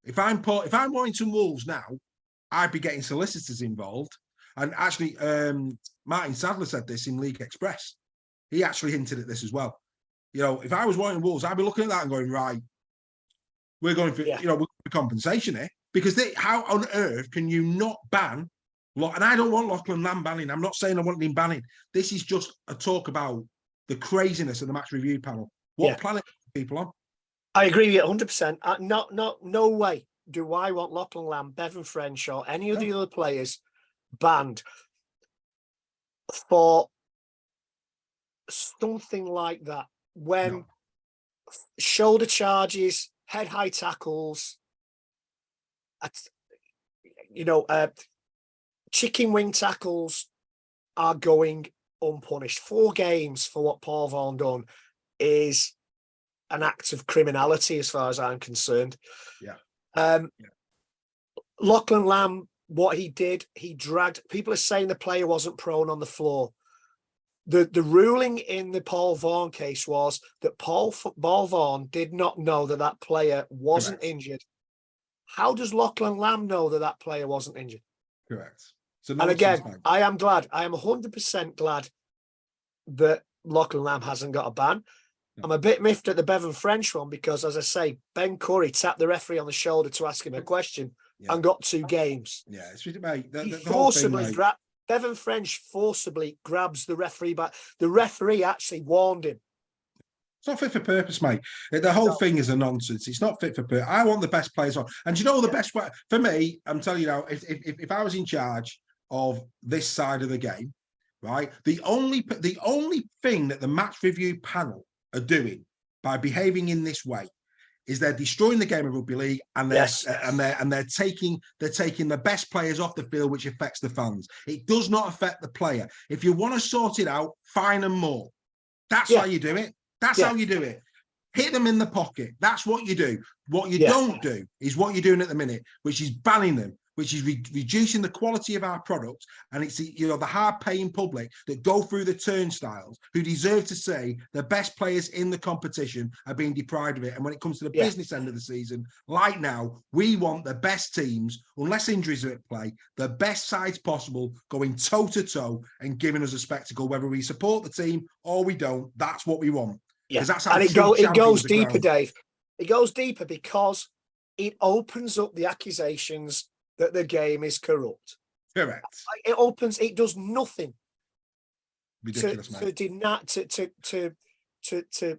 A: if I'm Warrington Wolves now, I'd be getting solicitors involved. And actually, Martin Sadler said this in League Express. He actually hinted at this as well. If I was Warrington Wolves, I'd be looking at that and going, right, we're going for we're going for compensation here. Because how on earth can you not ban? And I don't want Lachlan Lamb banning. I'm not saying I want him banning. This is just a talk about the craziness of the match review panel. What planet are people on?
B: I agree with you 100%. No way do I want Lachlan Lamb, Bevan French, or any of the other players banned for something like that. When shoulder charges, head high tackles, chicken wing tackles are going unpunished. 4 games for what Paul Vaughan done is an act of criminality as far as I'm concerned. Lachlan Lamb what he did, he dragged. People are saying the player wasn't prone on the floor. The ruling in the Paul Vaughan case was that Paul Vaughan did not know that that player wasn't injured. How does Lachlan Lamb know that that player wasn't injured?
A: Correct. So
B: and again, I am glad. I am 100% glad that Lachlan Lamb hasn't got a ban. No. I'm a bit miffed at the Bevan French one because, as I say, Ben Curry tapped the referee on the shoulder to ask him a question and got 2 games.
A: Yeah, it's mate.
B: He forcibly grabbed. Bevan French forcibly grabs the referee back. The referee actually warned him.
A: It's not fit for purpose, mate. The whole thing is a nonsense. It's not fit for purpose. I want the best players on. And you know the best way for me, I'm telling you now, if I was in charge of this side of the game, right? The only thing that the match review panel are doing by behaving in this way is they're destroying the game of rugby league, and they're taking the best players off the field, which affects the fans. It does not affect the player. If you want to sort it out, fine them more. That's how you do it. That's how you do it. Hit them in the pocket. That's what you do. What you don't do is what you're doing at the minute, which is banning them, which is reducing the quality of our product. And it's the hard-paying public that go through the turnstiles who deserve to say the best players in the competition are being deprived of it. And when it comes to the business end of the season, like now, we want the best teams, unless injuries are at play, the best sides possible, going toe-to-toe and giving us a spectacle, whether we support the team or we don't. That's what we want.
B: Yeah, that's and it goes deeper, Dave. It goes deeper because it opens up the accusations that the game is corrupt.
A: Correct.
B: It does nothing.
A: Ridiculous,
B: to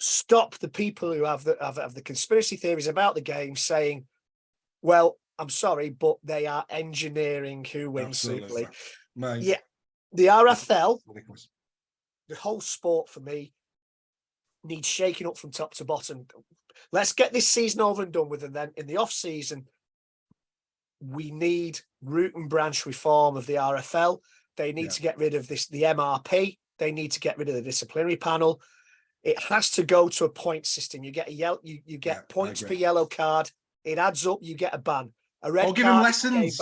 B: stop the people who have the conspiracy theories about the game saying, well, I'm sorry, but they are engineering who wins Super League. Yeah, the RFL, the whole sport for me, needs shaking up from top to bottom. Let's get this season over and done with, and then in the off season, we need root and branch reform of the RFL. They need to get rid of the MRP. They need to get rid of the disciplinary panel. It has to go to a point system. You get you get points per yellow card. It adds up. You get a ban. A red card.
A: Or give them lessons.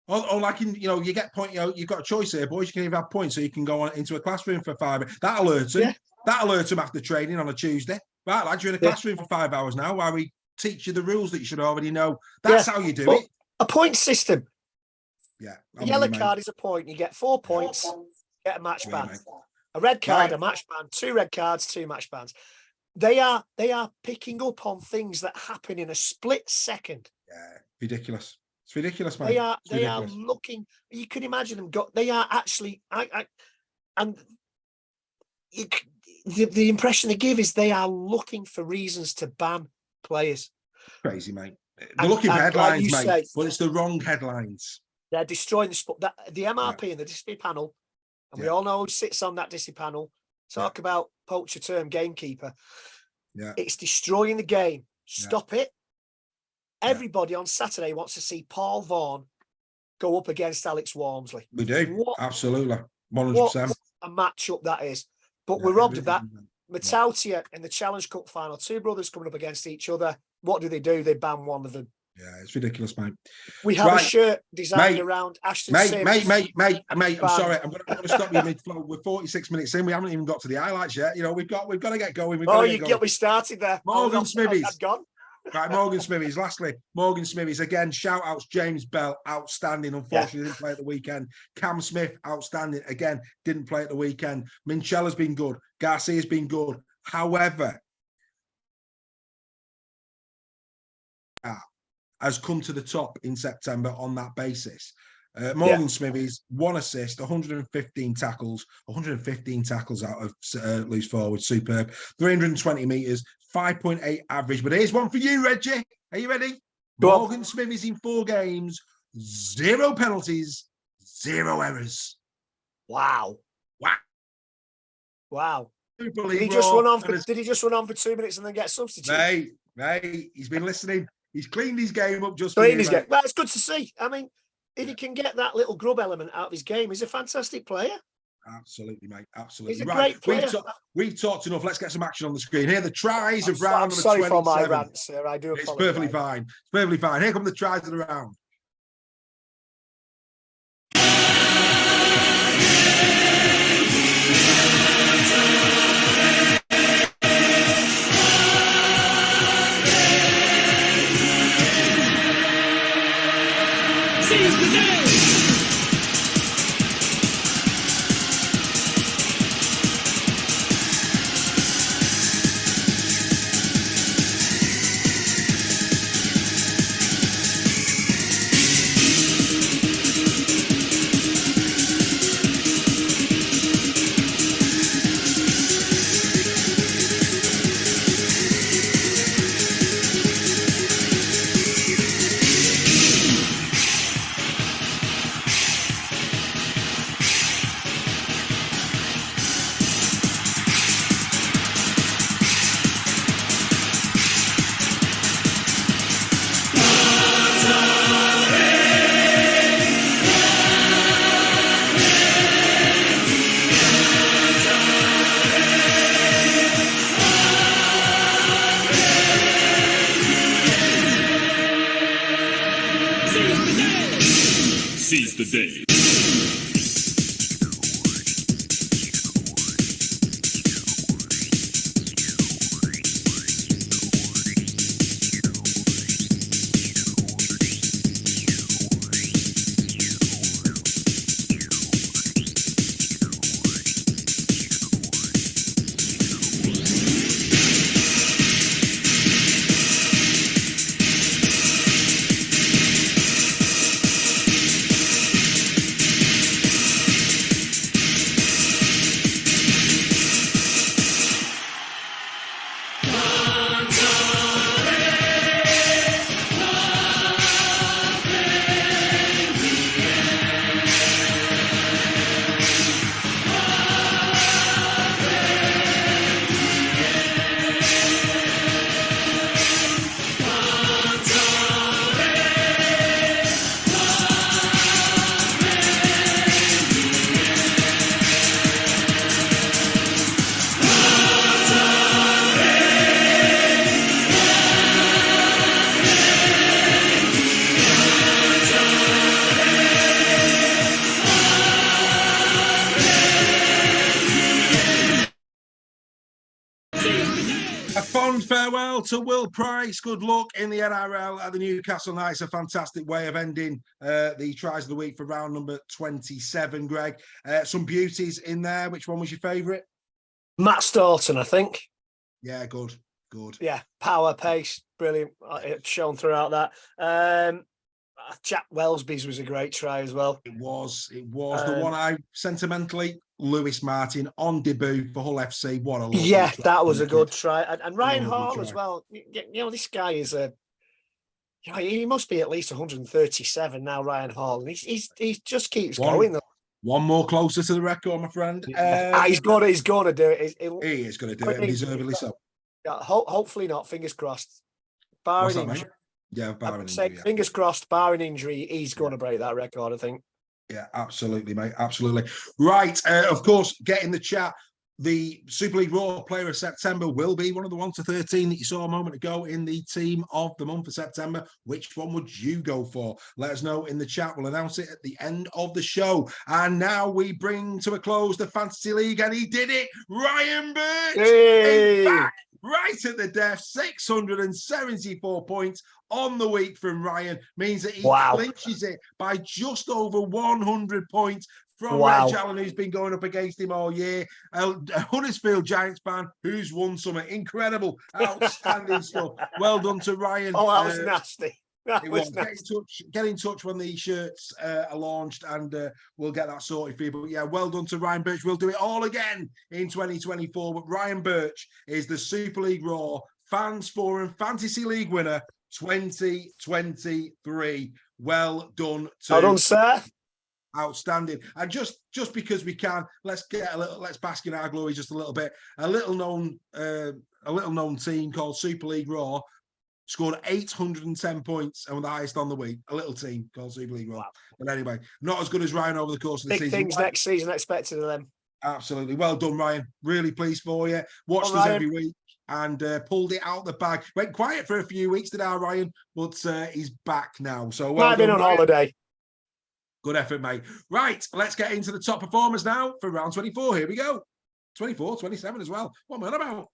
A: Or like you get point. You've got a choice here, boys. You can even have points, so you can go on into a classroom for 5. That'll hurt them. Yeah. That'll hurt them after training on a Tuesday. Right, lads, you're in a classroom for 5 hours now, while we teach you the rules that you should already know. That's how you do it.
B: A point system.
A: Yeah.
B: A yellow card is a point. You get 4 points, get a match ban. A red card, a match ban. 2 red cards, 2 match bans. They are picking up on things that happen in a split second.
A: Yeah, ridiculous. It's ridiculous, man.
B: They are looking. You can imagine them. They are actually. The impression they give is they are looking for reasons to ban players.
A: Crazy, mate. They're looking for headlines, mate, but it's the wrong headlines.
B: They're destroying the sport. The MRP and the discipline panel, and we all know who sits on that discipline panel. Talk about poacher term gamekeeper. Yeah, it's destroying the game. Stop it. Everybody on Saturday wants to see Paul Vaughan go up against Alex Walmsley.
A: We do. Absolutely. 100%.
B: What a matchup that is. But we're robbed of that. Matautia in the Challenge Cup final, 2 brothers coming up against each other. What do? They ban one of them.
A: Yeah, it's ridiculous, mate.
B: We have a shirt designed around Ashton.
A: Mate. I'm sorry. I'm going to stop you mid-flow. We're 46 minutes in. We haven't even got to the highlights yet. We've got to get going.
B: You get me started there.
A: Morgan Smithies. Right, Morgan Smithies. Lastly, Morgan Smithies. Again, shout-outs. James Bell, outstanding. Unfortunately, didn't play at the weekend. Cam Smith, outstanding. Again, didn't play at the weekend. Minchella's been good. Garcia's been good. However, has come to the top in September on that basis. Morgan Smithies, 1 assist, 115 tackles out of loose forward, superb. 320 metres, 5.8 average. But here's one for you, Reggie. Are you ready? Morgan Smithies in 4 games, 0 penalties, 0 errors.
B: Wow. Did he just run on for 2 minutes and then get substituted?
A: Mate, he's been listening. He's cleaned his game up just
B: for you, mate. Well, it's good to see. I mean, if he can get that little grub element out of his game, he's a fantastic player.
A: Absolutely, mate. Absolutely.
B: He's a great player.
A: We've talked enough. Let's get some action on the screen. Here, the tries of round number 27.
B: Sorry for my rant, sir. I do apologise.
A: It's perfectly fine. Here come the tries of the round.
C: the day.
A: Farewell to Will Price. Good luck in the NRL at the Newcastle Knights. A fantastic way of ending the tries of the week for round number 27, Greg. Some beauties in there. Which one was your favourite?
B: Matt Staunton, I think.
A: Yeah, good.
B: Yeah, power, pace, brilliant. It's shown throughout that. Jack Wellesby's was a great try as well.
A: It was the one I sentimentally, Lewis Martin on debut for Hull FC. What a
B: yeah, that was a good try. And Ryan Hall as well. This guy is he must be at least 137 now, Ryan Hall. And he just keeps going.
A: One more closer to the record, my friend.
B: He's going to do it.
A: He is going to do it, and deservedly so.
B: Yeah, hopefully not. Fingers crossed. Barring injury.
A: Yeah, barring injury.
B: Fingers crossed, barring injury, he's going to break that record, I think.
A: Yeah, absolutely, mate. Absolutely. Right. Of course, get in the chat. The Super League Raw Player of September will be one of the 1 to 13 that you saw a moment ago in the team of the month of September. Which one would you go for? Let us know in the chat. We'll announce it at the end of the show. And now we bring to a close the Fantasy League, and he did it. Ryan Birch is back right at the death. 674 points on the week from Ryan means that he clinches it by just over 100 points from Reg Allen, who's been going up against him all year. A Huddersfield Giants fan who's won some incredible, outstanding stuff. Well done to Ryan.
B: Oh, that was nasty.
A: Get in touch when the shirts are launched, and we'll get that sorted for you. But yeah, well done to Ryan Birch. We'll do it all again in 2024. But Ryan Birch is the Super League Raw Fans Forum Fantasy League winner 2023. Well done,
B: well done, sir.
A: Outstanding. And just because we can, let's bask in our glory just a little bit. A little known team called Super League Raw scored 810 points and were the highest on the week. A little team called Super League Raw. But anyway, not as good as Ryan over the course of the season.
B: Big things next season expected of them.
A: Absolutely. Well done, Ryan. Really pleased for you. Watched us every week and pulled it out the bag. Went quiet for a few weeks, did our Ryan? But he's back now. So
B: might have been on holiday.
A: Good effort, mate. Right, let's get into the top performers now for round 24. Here we go. 24, 27 as well. What am I on about?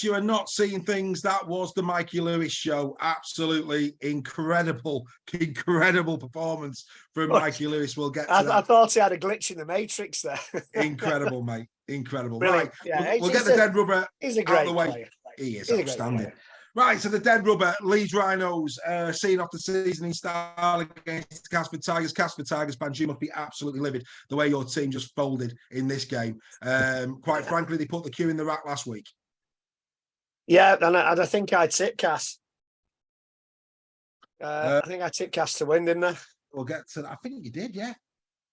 A: you are not seeing things, that was the Mikey Lewis show. Absolutely incredible performance from Mikey Lewis. We'll get to that.
B: I thought he had a glitch in the Matrix there.
A: Incredible, mate. Incredible.
B: Brilliant.
A: Right.
B: Yeah,
A: we'll get the dead rubber
B: he's a great
A: out of the way.
B: player.
A: He is outstanding. Right, so the dead rubber, Leeds Rhinos, seeing off the seasoning style against Castleford Tigers. Castleford Tigers fans, you must be absolutely livid the way your team just folded in this game. Quite frankly, they put the queue in the rack last week.
B: Yeah, and I think I tipped Cass. I think I tipped Cass to win, didn't I?
A: We'll get to that. I think you did, yeah.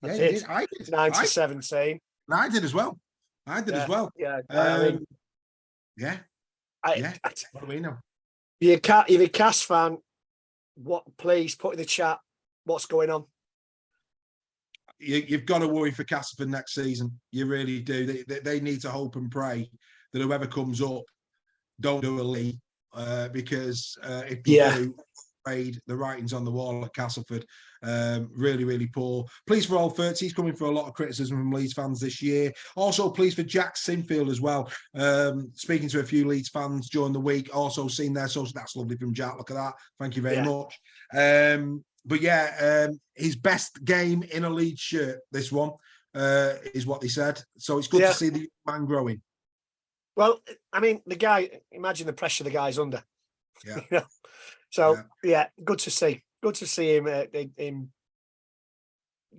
B: Yeah,
A: you did. I did.
B: 9-17.
A: I did as well.
B: Yeah.
A: I mean, yeah. What do we know?
B: If you're a Cass fan, please put in the chat what's going on.
A: You've got to worry for Castleford next season. You really do. They need to hope and pray that whoever comes up don't do a Leigh, because if they do, the writing's on the wall at Castleford. Really, really poor. Please for all 30. He's coming for a lot of criticism from Leeds fans this year. Also, please for Jack Sinfield as well. Speaking to a few Leeds fans during the week, also seen their social. That's lovely from Jack. Look at that. Thank you very much. But yeah, his best game in a Leeds shirt, this one, is what they said. So it's good to see the man growing.
B: Well, I mean, the guy, imagine the pressure the guy's under.
A: Yeah.
B: You know? So, good to see. Good to see him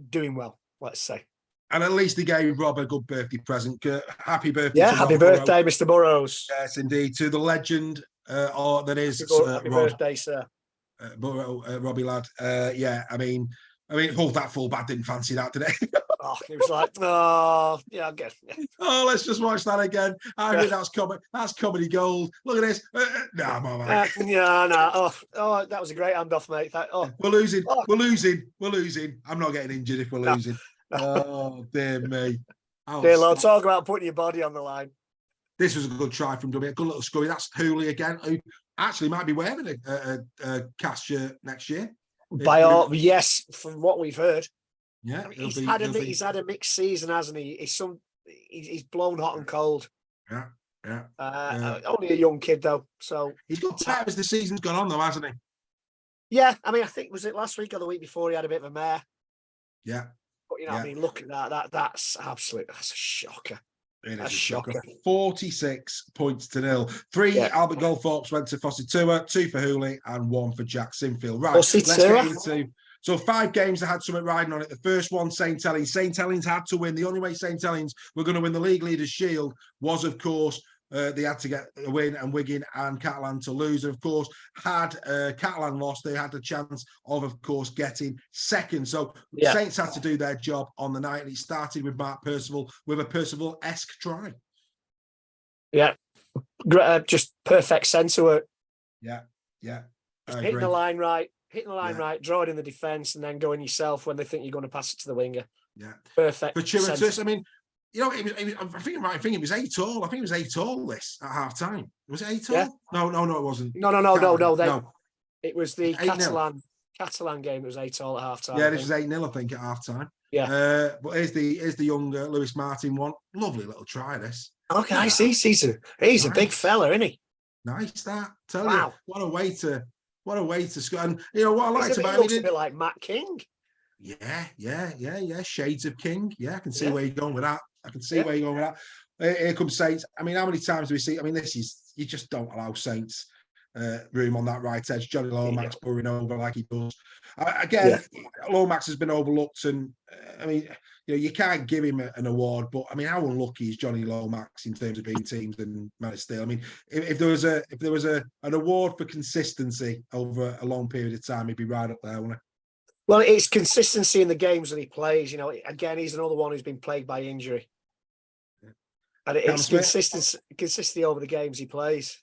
B: doing well, let's say.
A: And at least he gave Rob a good birthday present. Happy birthday.
B: Yeah, happy birthday, Mr. Burrows.
A: Yes, indeed. To the legend that is
B: happy birthday, sir.
A: Robbie lad. I mean, that fullback didn't fancy that today.
B: He was like, I guess.
A: Oh, let's just watch that again. I mean, that's comedy gold. Look at this. No, I'm all right.
B: Oh, that was a great handoff, mate.
A: We're losing. I'm not getting injured if we're losing. Oh, dear me.
B: Dear Lord, talk about putting your body on the line.
A: This was a good try from Dummy. A good little scurry. That's Hooley again, who actually might be wearing a cast shirt next year.
B: Yes, from what we've heard.
A: Yeah,
B: I mean, he's had a mixed season, hasn't he? He's blown hot and cold.
A: Yeah.
B: Only a young kid though, so
A: he's got better as the season's gone on, though, hasn't he?
B: Yeah, I mean, I think was it last week or the week before he had a bit of a mare.
A: Yeah,
B: but I mean, look at that. That's a shocker.
A: It is a shocker. 46 points to 0. 3 Albert Goldthorpe's went to Fossey-Tua, 2 for Hooley, and 1 for Jack Sinfield. Right, let's get into. So 5 games that had something riding on it. The first one, St Helens. St Helens had to win. The only way St Helens were going to win the League Leaders Shield was, of course, they had to get a win, and Wigan and Catalans to lose. And, of course, had Catalan lost, they had the chance of course, getting second. So Saints had to do their job on the night, and it started with Mark Percival with a Percival-esque try.
B: Yeah, just perfect centre work.
A: Yeah.
B: Hitting the line right, drawing in the defence, and then going yourself when they think you're going to pass it to the winger.
A: Yeah,
B: perfect.
A: Fortuitous. I mean, it was. I think it was 8 all. I think it was 8 all. This at half time. Was it 8 all?
B: Yeah.
A: No, it wasn't.
B: No. It was the Catalan game. It was 8 all at half time.
A: Yeah, this was 8-0. I think at half time.
B: Yeah.
A: But here's the young Lewis Martin one. Lovely little try. This.
B: Okay, he's a big fella, isn't he?
A: Nice that. Tell you, what a way to score. And what I liked about it,
B: looks a bit like Matt King.
A: Yeah. Shades of King. Yeah, I can see where you're going with that. Where you're going with that. Here comes Saints. I mean, how many times do we see? I mean, you just don't allow Saints room on that right edge. Johnny Lomax pouring over like he does. Lomax has been overlooked, and I mean, you can't give him an award, but I mean, how unlucky is Johnny Lomax in terms of being teams and Man of Steel? I mean, if there was an award for consistency over a long period of time, he'd be right up there, wouldn't he?
B: Well, it's consistency in the games that he plays. Again, he's another one who's been plagued by injury, and it's consistency over the games he plays.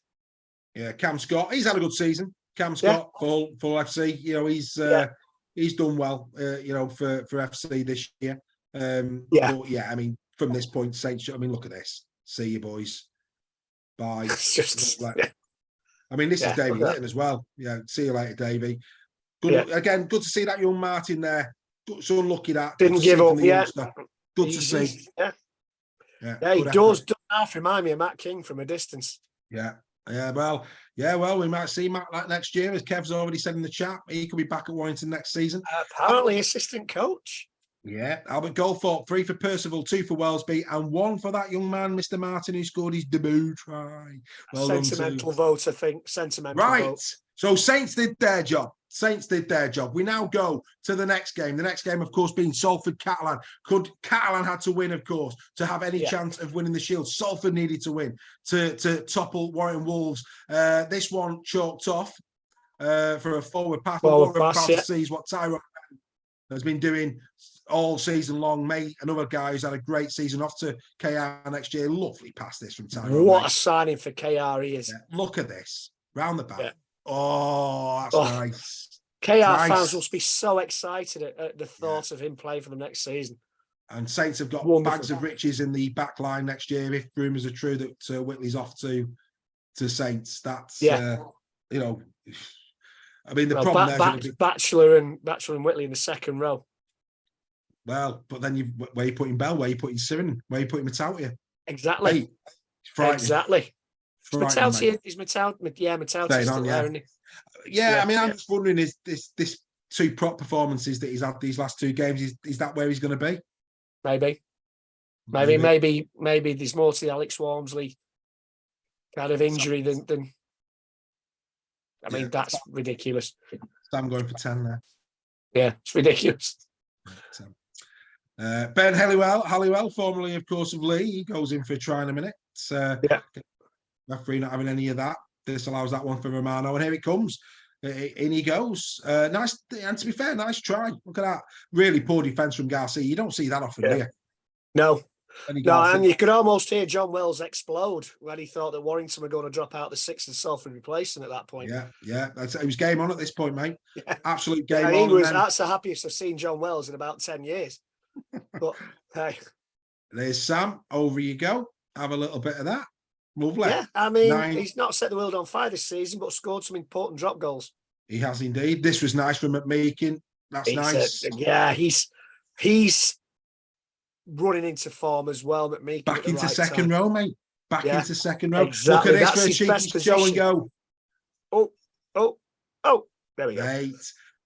A: Yeah, Cam Scott, he's had a good season. Cam Scott for FC, he's done well, for FC this year. But I mean, from this point, Saints. I mean, look at this. See you, boys. Bye. I mean, this is Davey Litton as well. Yeah, see you later, Davey. Good again. Good to see that young Martin there. So unlucky that
B: didn't give up. Yeah,
A: good to see.
B: Yeah, he does half remind me of Matt King from a distance.
A: Yeah. Well, we might see Matt like next year, as Kev's already said in the chat. He could be back at Warrington next season.
B: Apparently, assistant coach.
A: Yeah, Albert Goldthorpe, 3 for Percival, 2 for Wellesby, and 1 for that young man, Mr. Martin, who scored his debut try.
B: Well sentimental vote, I think. Sentimental vote.
A: So Saints did their job. We now go to the next game. The next game, of course, being Salford Catalan. Catalan had to win, of course, to have any chance of winning the Shield. Salford needed to win to topple Warrington Wolves. This one chalked off for a forward pass. What we're about to see is what Tyrone has been doing all season long. Mate, another guy who's had a great season, off to KR next year. Lovely pass this from Tyrone.
B: What a signing for KR he is.
A: Yeah, look at this. Round the back. Yeah. Oh, that's nice.
B: KR fans must be so excited at the thought of him playing for them next season.
A: And Saints have got bags of riches in the back line next year, if rumours are true that Whitley's off to Saints. That's, I mean, the problem there's
B: Batchelor and Whitley in the second row.
A: Well, but then where you putting Bell, where you putting Siren, where you putting Matautia?
B: Exactly. Exactly. Matautia still there, isn't he?
A: Yeah, I mean, I'm just wondering, is this 2 prop performances that he's had these last 2 games, is that where he's going to be?
B: Maybe there's more to the Alex Walmsley kind of injury than. I mean, that's ridiculous.
A: I'm going for 10 there.
B: Yeah, it's ridiculous.
A: Ben Halliwell, formerly, of course, of Leigh, he goes in for a try in a minute. Referee not having any of that. This allows that one for Romano, and here it comes. In he goes. Nice, and to be fair, nice try. Look at that. Really poor defence from Garcia. You don't see that often, do you?
B: No, and you could almost hear John Wells explode when he thought that Warrington were going to drop out the 6th and Salford replacing at that point.
A: Yeah. It was game on at this point, mate. Absolute game on.
B: That's the happiest I've seen John Wells in about 10 years. But hey,
A: there's Sam. Over you go. Have a little bit of that. Lovely.
B: Yeah, I mean, he's not set the world on fire this season, but scored some important drop goals.
A: He has indeed. This was nice from McMeekin. That's nice.
B: He's running into form as well. McMeekin
A: back into second row, mate. Into second row.
B: Exactly.
A: Look at this for a cheeky show and go.
B: Oh! There we go,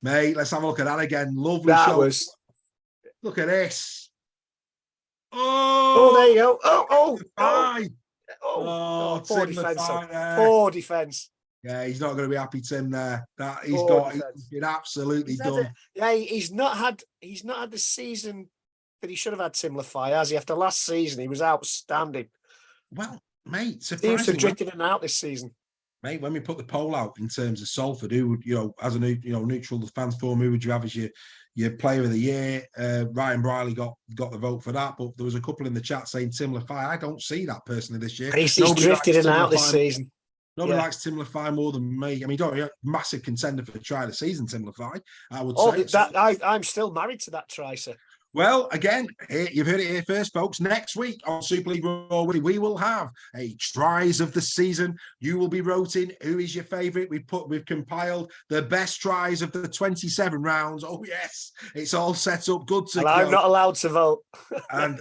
A: mate. Let's have a look at that again. Lovely show. Look at this.
B: There you go.
A: Poor defence.
B: Poor defence.
A: Yeah, he's not going to be happy, Tim. There, he's been absolutely done.
B: He's not had the season that he should have had. Tim Lafay, has he? After last season, he was outstanding.
A: Well, mate,
B: surprisingly, seems to have drifted in and out this season.
A: Mate, when we put the poll out in terms of Salford, who would, as a neutral fans form, who would you have as your player of the year? Ryan Briley got the vote for that, but there was a couple in the chat saying Tim Lafay. I don't see that personally this year.
B: He's drifted in and out this season.
A: Nobody likes Tim Lafay more than me. I mean, massive contender for the try of the season, Tim Lafay, I would say.
B: I'm still married to that try, sir.
A: Well, again, you've heard it here first, folks. Next week on Super League Raw, we will have a tries of the season. You will be voting who is your favourite. We've compiled the best tries of the 27 rounds. Oh yes, it's all set up. Good to go.
B: I'm not allowed to vote.
A: and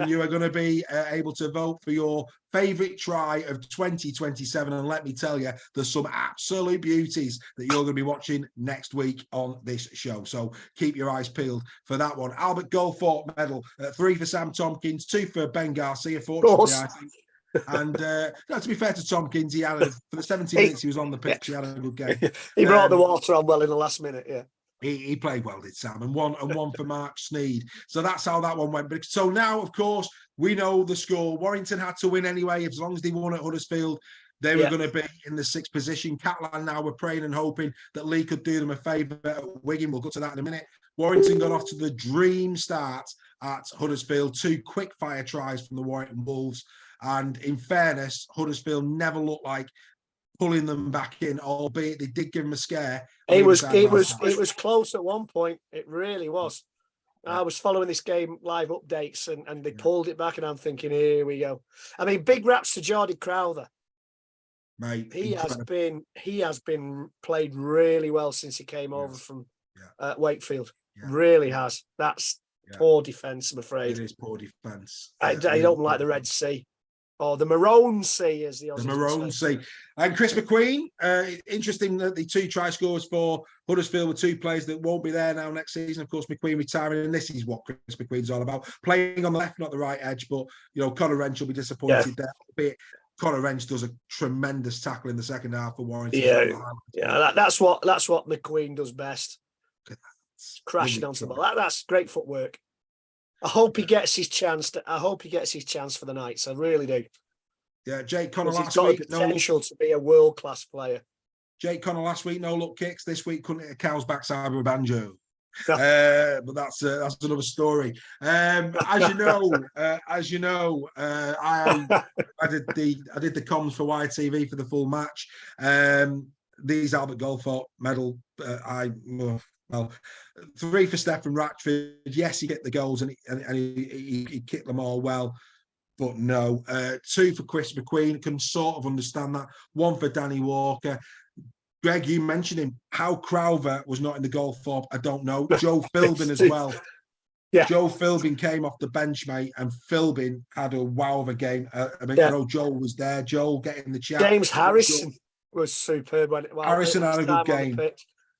A: you are going to be able to vote for your favourite try of 2027. And let me tell you, there's some absolute beauties that you're going to be watching next week on this show. So keep your eyes peeled for that one. Albert Goldthorpe medal, 3 for Sam Tompkins, 2 for Ben Garcia, fortunately, I think. And to be fair to Tompkins, he had for the 70 minutes he was on the pitch, he had a good game.
B: He brought the water on well in the last minute, yeah.
A: He played well, did Sam, and one for Mark Sneed. So that's how that one went. But so now, of course, we know the score. Warrington had to win anyway. As long as they won at Huddersfield, they were going to be in the 6th position. Catalan now were praying and hoping that Leigh could do them a favour at Wigan. We'll go to that in a minute. Warrington got off to the dream start at Huddersfield. 2 quick fire tries from the Warrington Wolves. And in fairness, Huddersfield never looked like pulling them back in, albeit they did give them a scare.
B: It was close at one point. It really was. I was following this game live updates and they pulled it back, and I'm thinking, here we go. I mean, big raps to Jordy Crowther.
A: Mate,
B: he has been played really well since he came over from Wakefield. Really has. That's poor defence, I'm afraid.
A: It is poor defence.
B: I don't like the Red Sea. Or the Maroon Sea, as the Aussies
A: Maroon
B: would say.
A: Sea. And Chris McQueen, interesting that the 2 try scores for Huddersfield were 2 players that won't be there now next season. Of course, McQueen retiring, and this is what Chris McQueen's all about. Playing on the left, not the right edge, but, Conor Wrench will be disappointed there. But Conor Wrench does a tremendous tackle in the second half for Warrington.
B: That's what McQueen does best. Crashing onto the ball. That's great footwork. I hope he gets his chance. I hope he gets his chance for the Knights. I really do.
A: Yeah, Jake Connor
B: last
A: week.
B: He's got the potential to be a world-class player.
A: Jake Connor last week, no look kicks. This week, couldn't hit a cow's backside with a banjo. But that's another story. As you know, I did the comms for YTV for the full match. These Albert Goldthorpe medal, 3 for Stephen Ratchford. Yes, he get the goals and he kicked them all well. But no, 2 for Chris McQueen. Can sort of understand that. 1 for Danny Walker. Greg, you mentioned him. How Crowther was not in the Goldthorpe, I don't know. Joe Philbin as well. Yeah. Joe Philbin came off the bench, mate, and Philbin had a wow of a game. I know Joel was there. Joel getting the chat.
B: James Harrison was superb.
A: Harrison had a good game.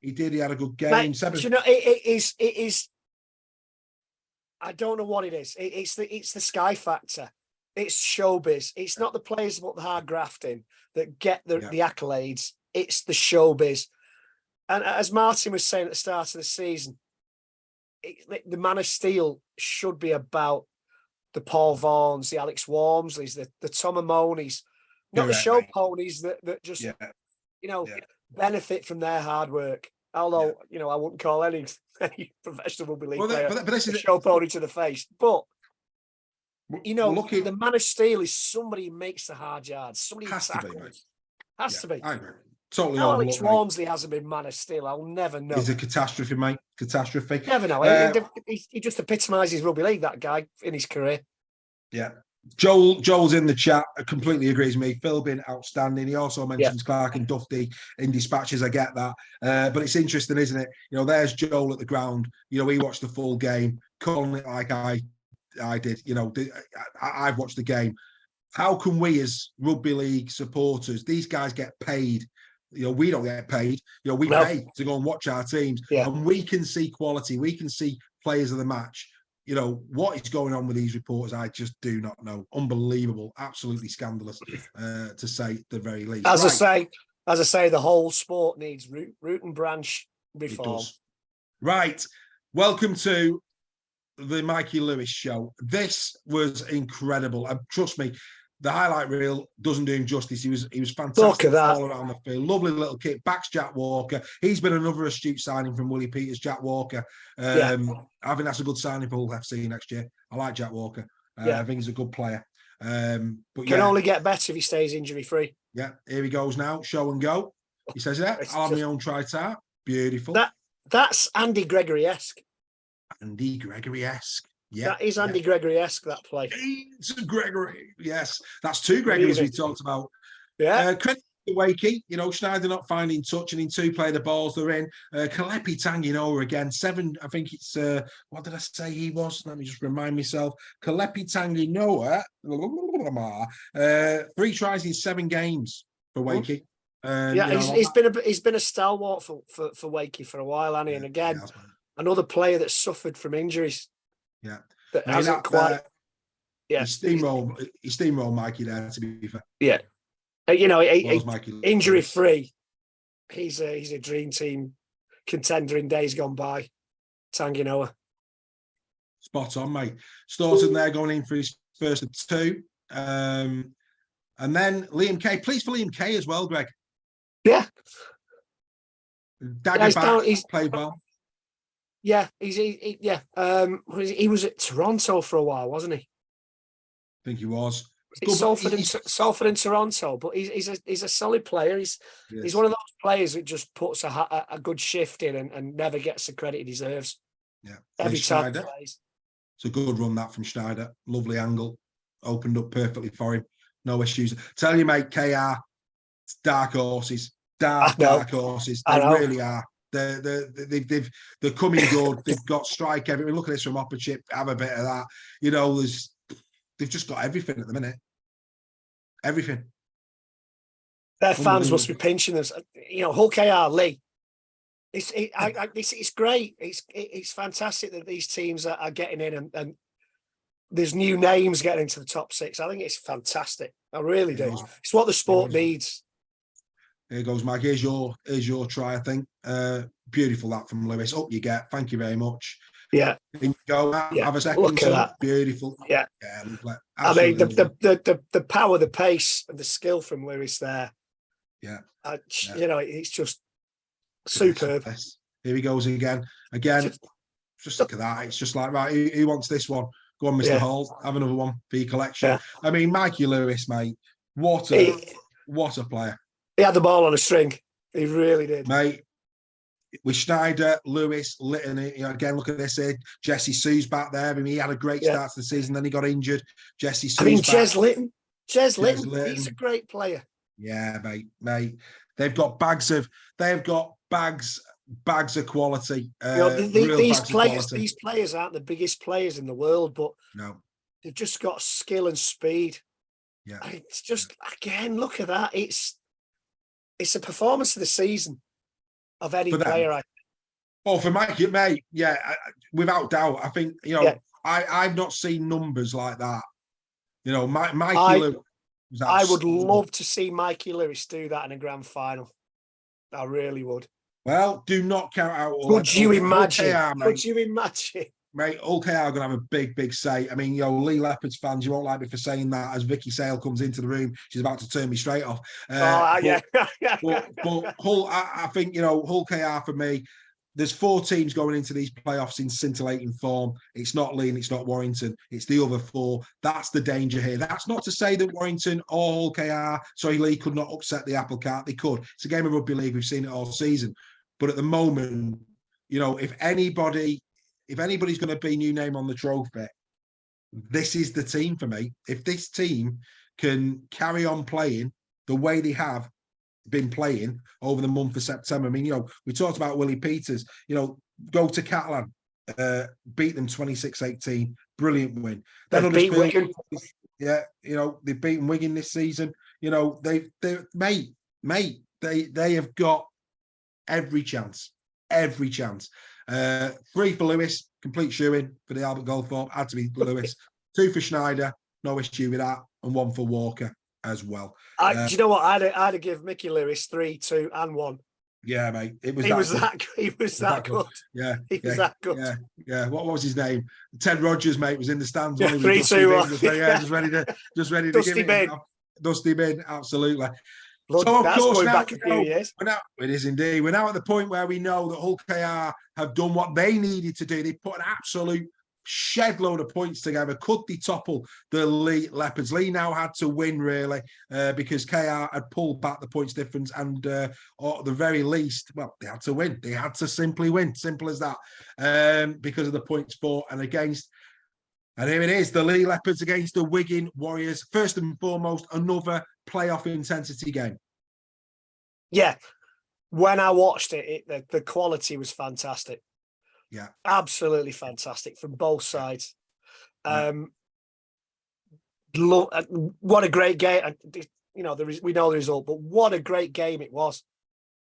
A: He did. He had a good game.
B: Mate, it is. I don't know what it is. It's the Sky factor. It's showbiz. It's not the players but the hard grafting that get the accolades. It's the showbiz. And as Martin was saying at the start of the season, the Man of Steel should be about the Paul Vaughns, the Alex Walmsleys, the Tom Amonis, not the show ponies that just benefit from their hard work. Although I wouldn't call any professional rugby league player but this is a show pony to the face. But the Man of Steel is somebody who makes the hard yards. Somebody who tackles. Has to be.
A: I agree. Totally.
B: Alex Walmsley hasn't been Man of Steel. I'll never know.
A: He's a catastrophe, mate. Catastrophe.
B: Never know. He just epitomises rugby league, that guy, in his career.
A: Yeah. Joel's in the chat. Completely agrees with me. Philbin, outstanding. He also mentions Clark and Dufty in dispatches. I get that. But it's interesting, isn't it? There's Joel at the ground. He watched the full game, calling it like I did. I've watched the game. How can we as rugby league supporters, these guys get paid? We don't get paid. We pay to go and watch our teams. Yeah. And we can see quality. We can see players of the match. What is going on with these reporters, I just do not know. Unbelievable. Absolutely scandalous, to say the very least.
B: As I say, the whole sport needs root and branch reform.
A: Right. Welcome to the Mikey Lewis show. This was incredible. And trust me, the highlight reel doesn't do him justice. He was fantastic all around the field. Lovely little kick. Backs Jack Walker. He's been another astute signing from Willie Peters, Jack Walker. I think that's a good signing for Hull FC next year. I like Jack Walker. I think he's a good player. But
B: can only get better if he stays injury free.
A: Yeah, here he goes now. Show and go. He says, I'll have my own try-tart. Beautiful.
B: That's Andy Gregory-esque.
A: Andy Gregory-esque. Yeah,
B: that is Andy Gregory-esque, that play.
A: It's Gregory. Yes, that's 2 Gregorys we talked about.
B: Yeah.
A: Credit to Wakey. Schneider not finding touch and in 2 play the balls they're in. Kalepi Tanginoa again. 7, I think it's, what did I say he was? Let me just remind myself. Kalepi Tanginoa, 3 tries in 7 games for Wakey.
B: He's been a stalwart for Wakey for a while, hasn't he? And again, another player that's suffered from injuries.
A: Yeah,
B: that hasn't quite.
A: He steamrolled Mikey there. To be fair.
B: Yeah, injury free. He's a dream team contender in days gone by. Tanginoa.
A: Spot on, mate. Staunton there going in for his first of 2, and then Liam Kay. Please for Liam Kay as well, Greg.
B: Yeah.
A: He's played well.
B: Yeah, he was at Toronto for a while, wasn't he?
A: I think he was.
B: Salford and Toronto, but he's a solid player. He's one of those players that just puts a good shift in and never gets the credit he deserves.
A: Yeah,
B: every time he plays.
A: It's a good run that from Schneider. Lovely angle, opened up perfectly for him. No issues. Tell you, mate, KR, it's dark horses. Dark horses. They really are. They're coming good. They've got strike everything. Look at this from Opperchip. Have a bit of that. They've just got everything at the minute. everything.
B: Their fans must be pinching us. Hull KR, Leigh. It's great. It's fantastic that these teams are getting in and there's new names getting into the top 6. I think it's fantastic. I really do. It's what the sport needs.
A: Here goes, Mike. Here's your try, I think. Beautiful that from Lewis. Up you get. Thank you very much.
B: Yeah.
A: Go. Have a second.
B: Look at that.
A: Beautiful.
B: Yeah. I mean, the power, the pace, and the skill from Lewis there.
A: Yeah.
B: It's just superb.
A: Here he goes again. Just look at that. It's just like, right, who wants this one? Go on, Mr. Hall. Have another one for your collection. Yeah. I mean, Mikey Lewis, mate. What a player.
B: He had the ball on a string. He really did.
A: Mate, with Schneider, Lewis, Litton, again, look at this here. Jesse Sue's back there. I mean, he had a great start to the season, then he got injured. Jesse Sue's back.
B: Jez Litton, he's a great player.
A: Yeah, mate. They've got bags of quality.
B: These players aren't the biggest players in the world, but they've just got skill and speed.
A: Yeah,
B: it's just again, look at that. It's a performance of the season of any player.
A: For Mikey, mate, without doubt. I think I've not seen numbers like that. Mikey Lewis.
B: I would love to see Mikey Lewis do that in a grand final. I really would.
A: Well, do not count out.
B: Could you imagine? Could you imagine?
A: Mate, Hull KR are going to have a big, big say. I mean, Leigh Leopards fans, you won't like me for saying that. As Vicky Sale comes into the room, she's about to turn me straight off. But Hull, I think, Hull KR for me, there's 4 teams going into these playoffs in scintillating form. It's not Leigh and it's not Warrington. It's the other 4. That's the danger here. That's not to say that Warrington or Hull KR, Leigh could not upset the apple cart. They could. It's a game of rugby league. We've seen it all season. But at the moment, if anybody's going to be new name on the trophy, this is the team for me. If this team can carry on playing the way they have been playing over the month of September. I mean, we talked about Willie Peters, go to Catalan, beat them 26-18, brilliant win.
B: Then beat Wigan.
A: Yeah, they've beaten Wigan this season. They have got every chance. 3 for Lewis, complete shoe-in for the Albert Goldthorpe, had to be Lewis. 2 for Schneider, no issue with that, and 1 for Walker as well.
B: Do you know what? I'd have give Mickey Lewis 3, 2, and 1.
A: Yeah, mate. He was that good. Yeah.
B: He was that good.
A: Yeah. What was his name? Ted Rogers, mate, was in the stands.
B: 3, 2, 1.
A: Just ready to
B: Dusty bin.
A: Dusty bin, absolutely.
B: Blood, so of course, now back a few years.
A: It is indeed. We're now at the point where we know that Hull KR have done what they needed to do. They put an absolute shed load of points together. Could they topple the Leigh Leopards? Leigh now had to win, really, because KR had pulled back the points difference, and or at the very least, they had to win. They had to simply win. Simple as that, because of the points for and against. And here it is, the Leigh Leopards against the Wigan Warriors. First and foremost, another playoff intensity game.
B: Yeah. When I watched it, the quality was fantastic.
A: Yeah.
B: Absolutely fantastic from both sides. What a great game. We know the result, but what a great game it was.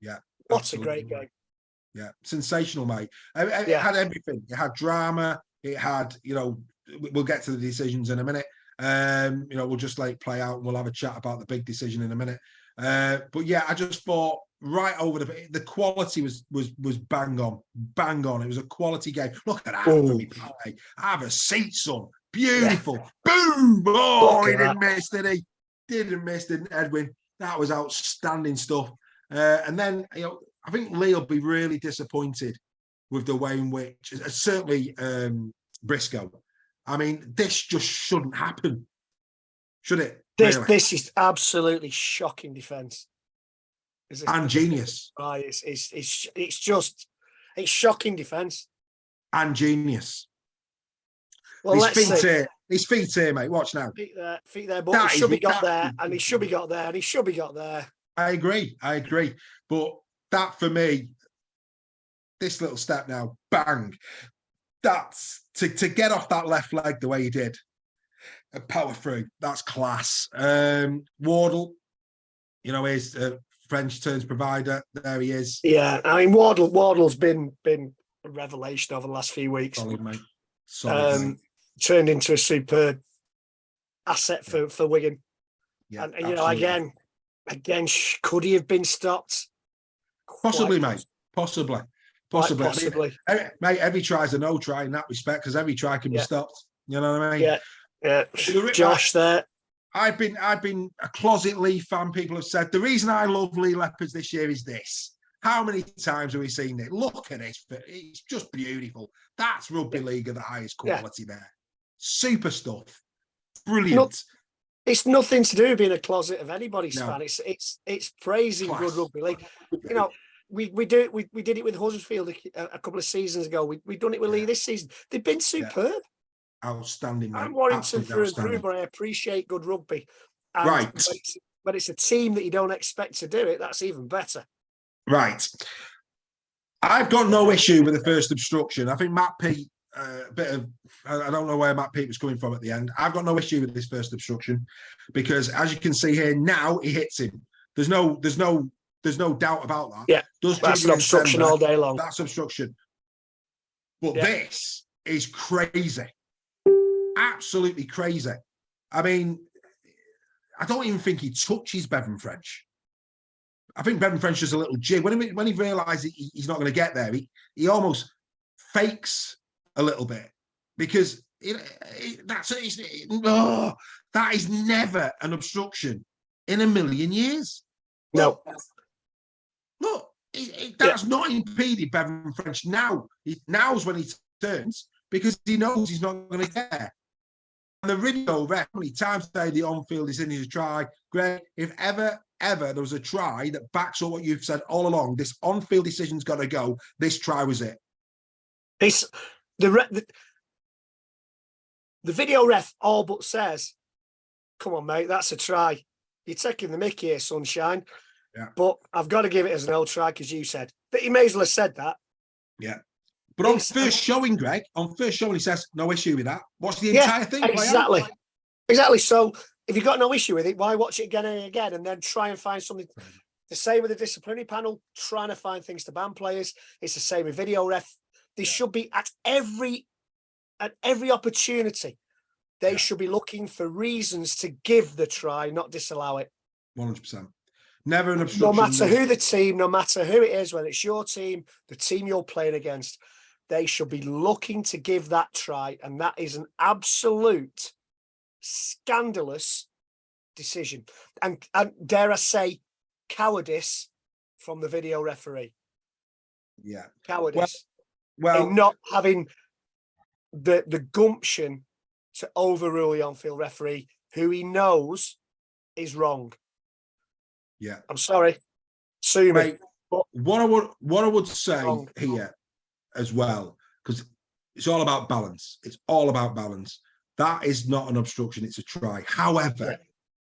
A: Yeah.
B: What a great game.
A: Yeah. Sensational, mate. It had everything. It had drama. It had, we'll get to the decisions in a minute. We'll just let it play out and we'll have a chat about the big decision in a minute. But yeah, I just thought right over the quality was bang on. It was a quality game. Look at that for me play. Have a seat, son. Beautiful. Yeah. Boom. Oh, he didn't miss, did he? Didn't Edwin? That was outstanding stuff. And then, I think Leigh will be really disappointed with the way in which, certainly Briscoe. I mean, this just shouldn't happen, should it?
B: This is absolutely shocking defence.
A: And genius.
B: It's shocking defence.
A: And genius.
B: Well,
A: his feet here, mate. Watch now.
B: Feet there, but he should be got there, and he should be got there, and he should be got there.
A: I agree. But that for me, this little step now, bang. That's to get off that left leg the way he did. A power through. That's class. Wardle, he's French turns provider. There he is.
B: Yeah, I mean Wardle's been a revelation over the last few weeks.
A: Solid, mate. Solid, mate.
B: Turned into a superb asset for Wigan.
A: Yeah,
B: and again, could he have been stopped?
A: Possibly, mate. Possibly.
B: Possibly.
A: I mean, mate, every try's a no try in that respect because every try can be stopped. You know what I mean?
B: Yeah. Josh there.
A: I've been a closet Leigh fan. People have said the reason I love Leigh Leopards this year is this. How many times have we seen it? Look at it. It's just beautiful. That's rugby league of the highest quality there. Super stuff. Brilliant.
B: It's nothing to do with being a closet of anybody's fan. It's praising good rugby league. We did it with Huddersfield a couple of seasons ago. We've done it with Leigh this season. They've been superb.
A: Outstanding, mate.
B: I'm Warrington through and through, but I appreciate good rugby. And
A: right.
B: When it's a team that you don't expect to do it, that's even better.
A: Right. I've got no issue with the first obstruction. I think Matt Pete, I don't know where Matt Pete was coming from at the end. I've got no issue with this first obstruction because, as you can see here, now he hits him. There's no doubt about that.
B: Yeah, that's an obstruction all day long.
A: That's obstruction. But this is crazy. Absolutely crazy. I mean, I don't even think he touches Bevan French. I think Bevan French does a little jig. When he realises he's not going to get there, he almost fakes a little bit because that is never an obstruction in a million years.
B: No.
A: Look, that's not impeded Bevan French now. Now's when he turns because he knows he's not going to get there. And the video ref, how many times say the on-field is in his try? Greg, if ever there was a try that backs up what you've said all along, this on-field decision's got to go. This try was it.
B: The video ref all but says, "Come on, mate, that's a try. You're taking the mickey here, sunshine."
A: Yeah.
B: But I've got to give it as an no try because you said. But he may as well have said that.
A: Yeah. But on first showing, Greg, he says, no issue with that. What's the entire thing?
B: Exactly. So if you've got no issue with it, why watch it again and again and then try and find something? The same with the disciplinary panel, trying to find things to ban players. It's the same with video ref. They should be at every opportunity. They should be looking for reasons to give the try, not disallow it.
A: 100%. Never an obstruction.
B: No matter who the team, no matter who it is, whether it's your team, the team you're playing against, they should be looking to give that try. And that is an absolute scandalous decision. And dare I say, cowardice from the video referee.
A: Yeah.
B: Cowardice.
A: Well,
B: in not having the gumption to overrule the on-field referee, who he knows is wrong.
A: Yeah.
B: I'm sorry. Sue me.
A: But what I would say here as well, because it's all about balance. It's all about balance. That is not an obstruction. It's a try. However,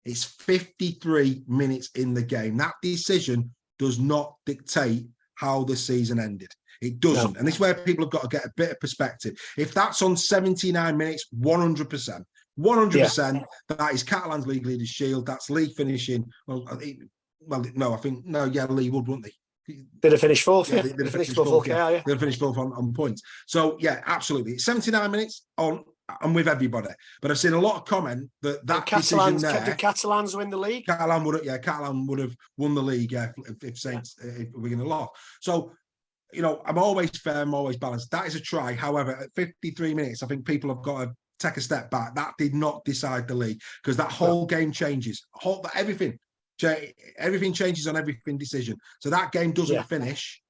A: it's 53 minutes in the game. That decision does not dictate how the season ended. It doesn't. No. And this is where people have got to get a bit of perspective. If that's on 79 minutes, 100%. 100%, that is Catalans League Leaders Shield. That's Leigh finishing. Leigh would, wouldn't they?
B: Did it finish fourth?
A: Yeah, they'd finish fourth. Yeah. They'd finish fourth on points. So, yeah, absolutely. It's 79 minutes on. I'm with everybody. But I've seen a lot of comment that decision there.
B: Did Catalans win the league?
A: Catalan would have won the league, if Saints if Wigan had lost. So, I'm always fair, I'm always balanced. That is a try. However, at 53 minutes, I think people have got to take a step back. That did not decide the league because that whole game changes. Everything changes on everything decision. So that game doesn't finish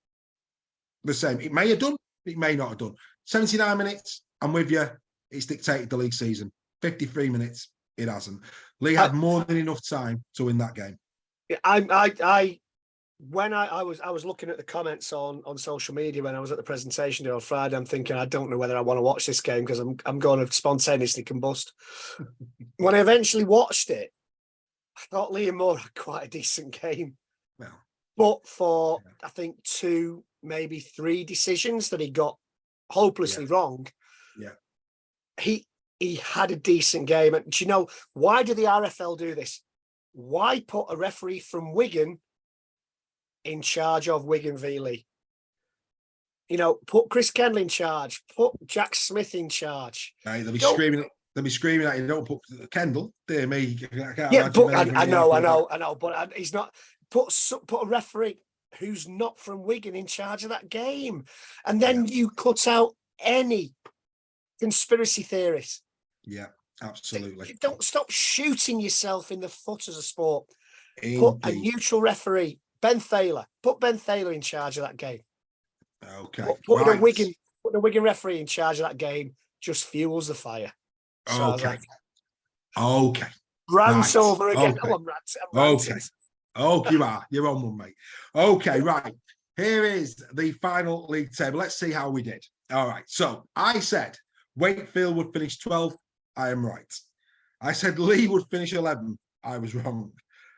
A: the same. It may have done, it may not have done. 79 minutes, I'm with you. It's dictated the league season. 53 minutes, it hasn't. Leigh had more than enough time to win that game.
B: When I was looking at the comments on social media when I was at the presentation day on Friday, I'm thinking I don't know whether I want to watch this game because I'm going to spontaneously combust. When I eventually watched it, I thought Liam Moore had quite a decent game.
A: Well,
B: but for I think 2, maybe 3 decisions that he got hopelessly wrong.
A: Yeah.
B: he had a decent game. And do you know, why do the RFL do this? Why put a referee from Wigan in charge of Wigan v Leigh? You know, put Chris Kendall in charge, put Jack Smith in charch.
A: Right, they'll be screaming. They'll be screaming at you. Don't put Kendall. Dear me,
B: yeah, but I know, but he's not. Put a referee who's not from Wigan in charge of that game, and then you cut out any conspiracy theories.
A: Yeah, absolutely.
B: Don't stop shooting yourself in the foot as a sport.
A: Indeed.
B: Put a neutral referee, Ben Thaler. Put Ben Thaler in charge of that game.
A: Okay.
B: Putting a Wigan referee in charge of that game just fuels the fire. So
A: okay. Okay.
B: Rant over again.
A: Okay.
B: Oh, I'm ranting.
A: Okay. Oh, you are. You're on one, mate. Okay, right. Here is the final league table. Let's see how we did. All right. So I said Wakefield would finish 12th. I am right. I said Leigh would finish 11th. I was wrong.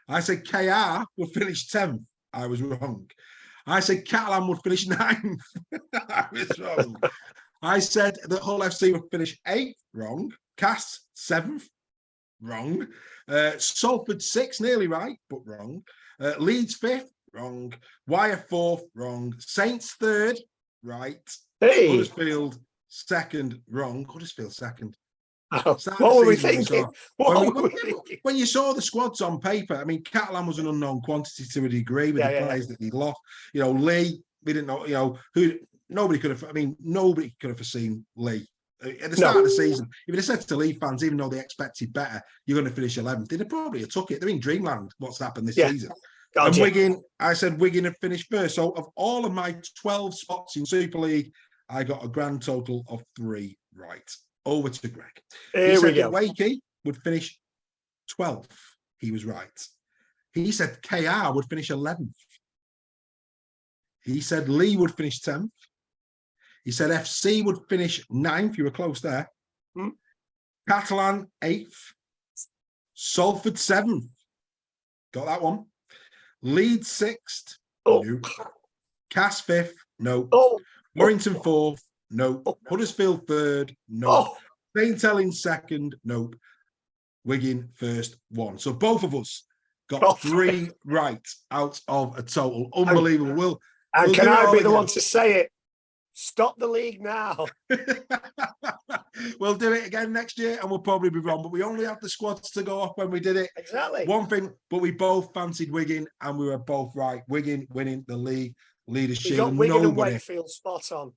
A: I said KR would finish 10th. I was wrong. I said Catalans would finish 9th. I was wrong. I said that Hull FC would finish 8th. Wrong. Cass 7th. Wrong. Salford 6th, nearly right, but wrong. Leeds 5th. Wrong. Wyre 4th. Wrong. Saints 3rd. Right.
B: Hey.
A: Huddersfield 2nd. Wrong. Huddersfield 2nd.
B: What were we thinking?
A: When you saw the squads on paper, I mean, Catalan was an unknown quantity to a degree with the players that he lost. You know, Leigh, we didn't know, you know, nobody could have foreseen Leigh. At the start of the season, if you'd have said to Leigh fans, even though they expected better, you're going to finish 11th, they'd have probably took it. They're in dreamland, what's happened this season. And Wigan, I said Wigan had finished first. So of all of my 12 spots in Super League, I got a grand total of 3 right. Over to Greg.
B: Here we go.
A: Wakey would finish 12th. He was right. He said KR would finish 11th. He said Leigh would finish 10th. He said FC would finish 9th. You were close there. Catalan 8th. Salford 7th. Got that one. Leeds 6th. Nope. Cass 5th. Nope. Warrington 4th. Nope. Huddersfield 3rd. Nope. St. Helens 2nd. Nope. Wigan first 1. So both of us got 3 right out of a total. Unbelievable. We'll
B: can I be the one to say it? Stop the league now.
A: We'll do it again next year and we'll probably be wrong, but we only had the squads to go off when we did it.
B: Exactly.
A: One thing, but we both fancied Wigan and we were both right. Wigan winning the league leadership.
B: We got Wigan and Wakefield spot on.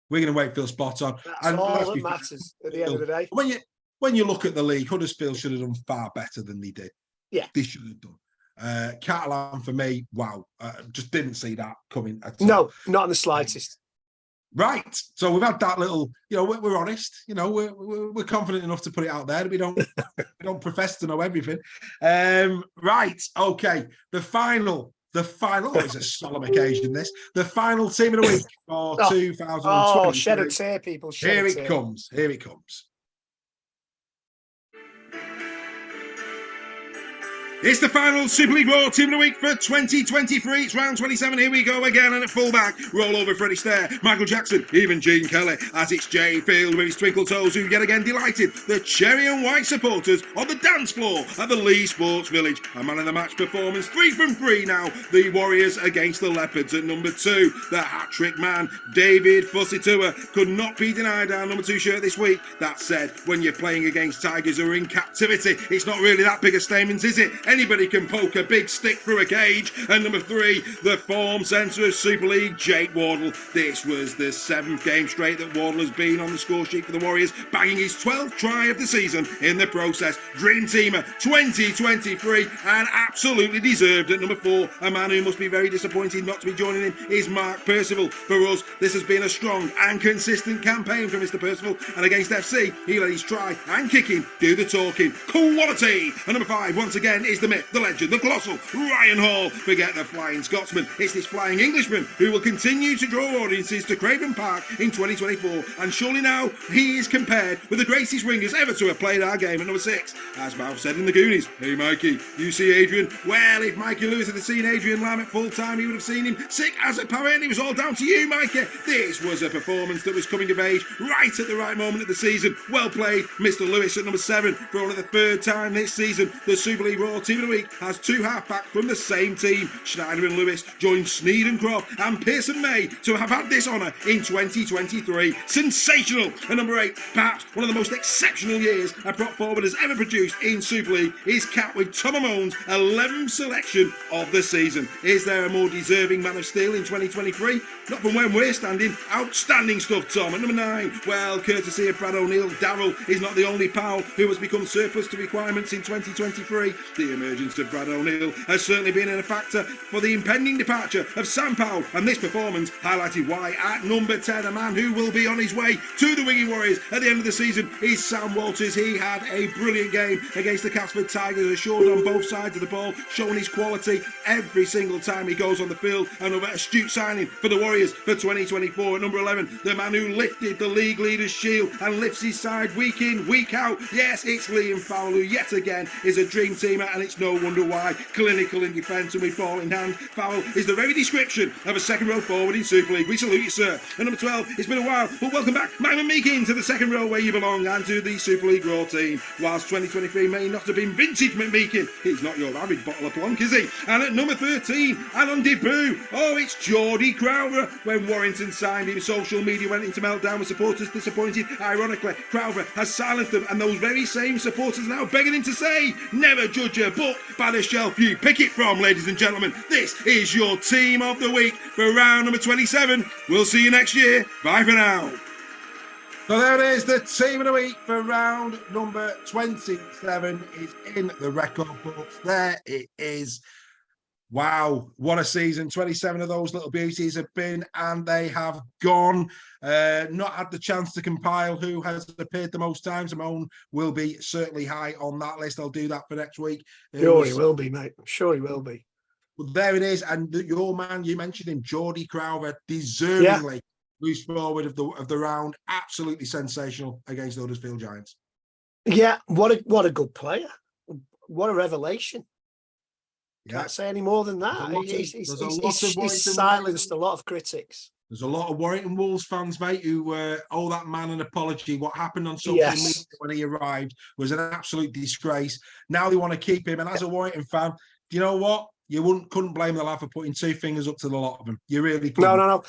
A: Wigan and Wakefield spot on.
B: That's all that matters at the end of the day.
A: When you look at the league, Huddersfield should have done far better than they did.
B: Yeah.
A: They should have done. Catalan for me, wow. Just didn't see that coming at
B: all. No, not in the slightest.
A: Right. So we've had that little, you know, we're honest, you know, we're confident enough to put it out there. We don't profess to know everything. Right. Okay. The final, it's a solemn occasion, this. The final team of the week for 2020.
B: Oh, shed a tear, people.
A: Here it comes. It's the final Super League Raw Team of the Week for 2023. It's round 27. Here we go again. And at fullback, roll over Freddie Stair, Michael Jackson, even Gene Kelly. As it's Jay Field with his twinkle toes, who yet again delighted the cherry and white supporters on the dance floor at the Leigh Sports Village. A man of the match performance, 3 from 3 now. The Warriors against the Leopards at number 2. The hat-trick man, David Fusitua, could not be denied our number 2 shirt this week. That said, when you're playing against Tigers who are in captivity, it's not really that big a statement, is it? Anybody can poke a big stick through a cage. And number 3, the form centre of Super League, Jake Wardle. This was the 7th game straight that Wardle has been on the score sheet for the Warriors, banging his 12th try of the season in the process. Dream Teamer 2023 and absolutely deserved at number 4. A man who must be very disappointed not to be joining him is Mark Percival. For us, this has been a strong and consistent campaign for Mr. Percival, and against FC, he let his try and kicking do the talking. Quality! And number 5, once again, is the myth, the legend, the colossal Ryan Hall. Forget the Flying Scotsman. It's this Flying Englishman who will continue to draw audiences to Craven Park in 2024. And surely now he is compared with the greatest wingers ever to have played our game at number 6. As Mal said in the Goonies, hey Mikey, you see Adrian? Well, if Mikey Lewis had seen Adrian Lamb at full time, he would have seen him sick as a parrot. It was all down to you, Mikey. This was a performance that was coming of age right at the right moment of the season. Well played, Mr. Lewis at number 7. For only the 3rd time this season, the Super League Raw Team of the Week has 2 halfbacks from the same team. Schneider and Lewis joined Sneed and Croft and Pearson May to have had this honour in 2023. Sensational! At number 8, perhaps one of the most exceptional years a prop forward has ever produced in Super League is capped with Tom Amone's 11th selection of the season. Is there a more deserving Man of Steel in 2023? Not from when we're standing. Outstanding stuff, Tom. At number 9, well, courtesy of Brad O'Neill, Darryl is not the only pal who has become surplus to requirements in 2023. The emergence of Brad O'Neill has certainly been a factor for the impending departure of Sam Powell, and this performance highlighted why at number 10, a man who will be on his way to the Wigan Warriors at the end of the season is Sam Walters. He had a brilliant game against the Castleford Tigers, assured on both sides of the ball, showing his quality every single time he goes on the field. Another astute signing for the Warriors for 2024. At number 11, the man who lifted the league leaders' shield and lifts his side week in, week out. Yes, it's Liam Fowler, who yet again is a dream teamer, and it's no wonder why. Clinical in defence and with ball in hand, Fowler is the very description of a second row forward in Super League. We salute you, sir. At number 12, it's been a while, but welcome back, Myman Meakin, to the second row where you belong and to the Super League Raw team. Whilst 2023 may not have been vintage McMeekin, he's not your average bottle of plonk, is he? And at number 13, and on debut, oh, it's Geordie Crowther. When Warrington signed him, social media went into meltdown with supporters disappointed. Ironically, Crowther has silenced them, and those very same supporters are now begging him to say, never judge a book by the shelf you pick it from, ladies and gentlemen. This is your team of the week for round number 27. We'll see you next year. Bye for now. So there it is, the team of the week for round number 27 is in the record books. There it is. Wow, what a season. 27 of those little beauties have been, and they have gone. Not had the chance to compile who has appeared the most times. Simone will be certainly high on that list. I'll do that for next week.
B: Sure he will be, mate. Sure he will be.
A: But there it is. And your man, you mentioned him, Geordie Crowther, deservingly loose forward of the round. Absolutely sensational against the Huddersfield Giants.
B: Yeah, what a good player. What a revelation. Can't say any more than that. He's silenced a lot of critics.
A: There's a lot of Warrington Wolves fans, mate, who owe that man an apology. What happened on social media when he arrived was an absolute disgrace. Now they want to keep him. And as a Warrington fan, do you know what? You couldn't blame the lad for putting 2 fingers up to the lot of them. You really couldn't.
B: No.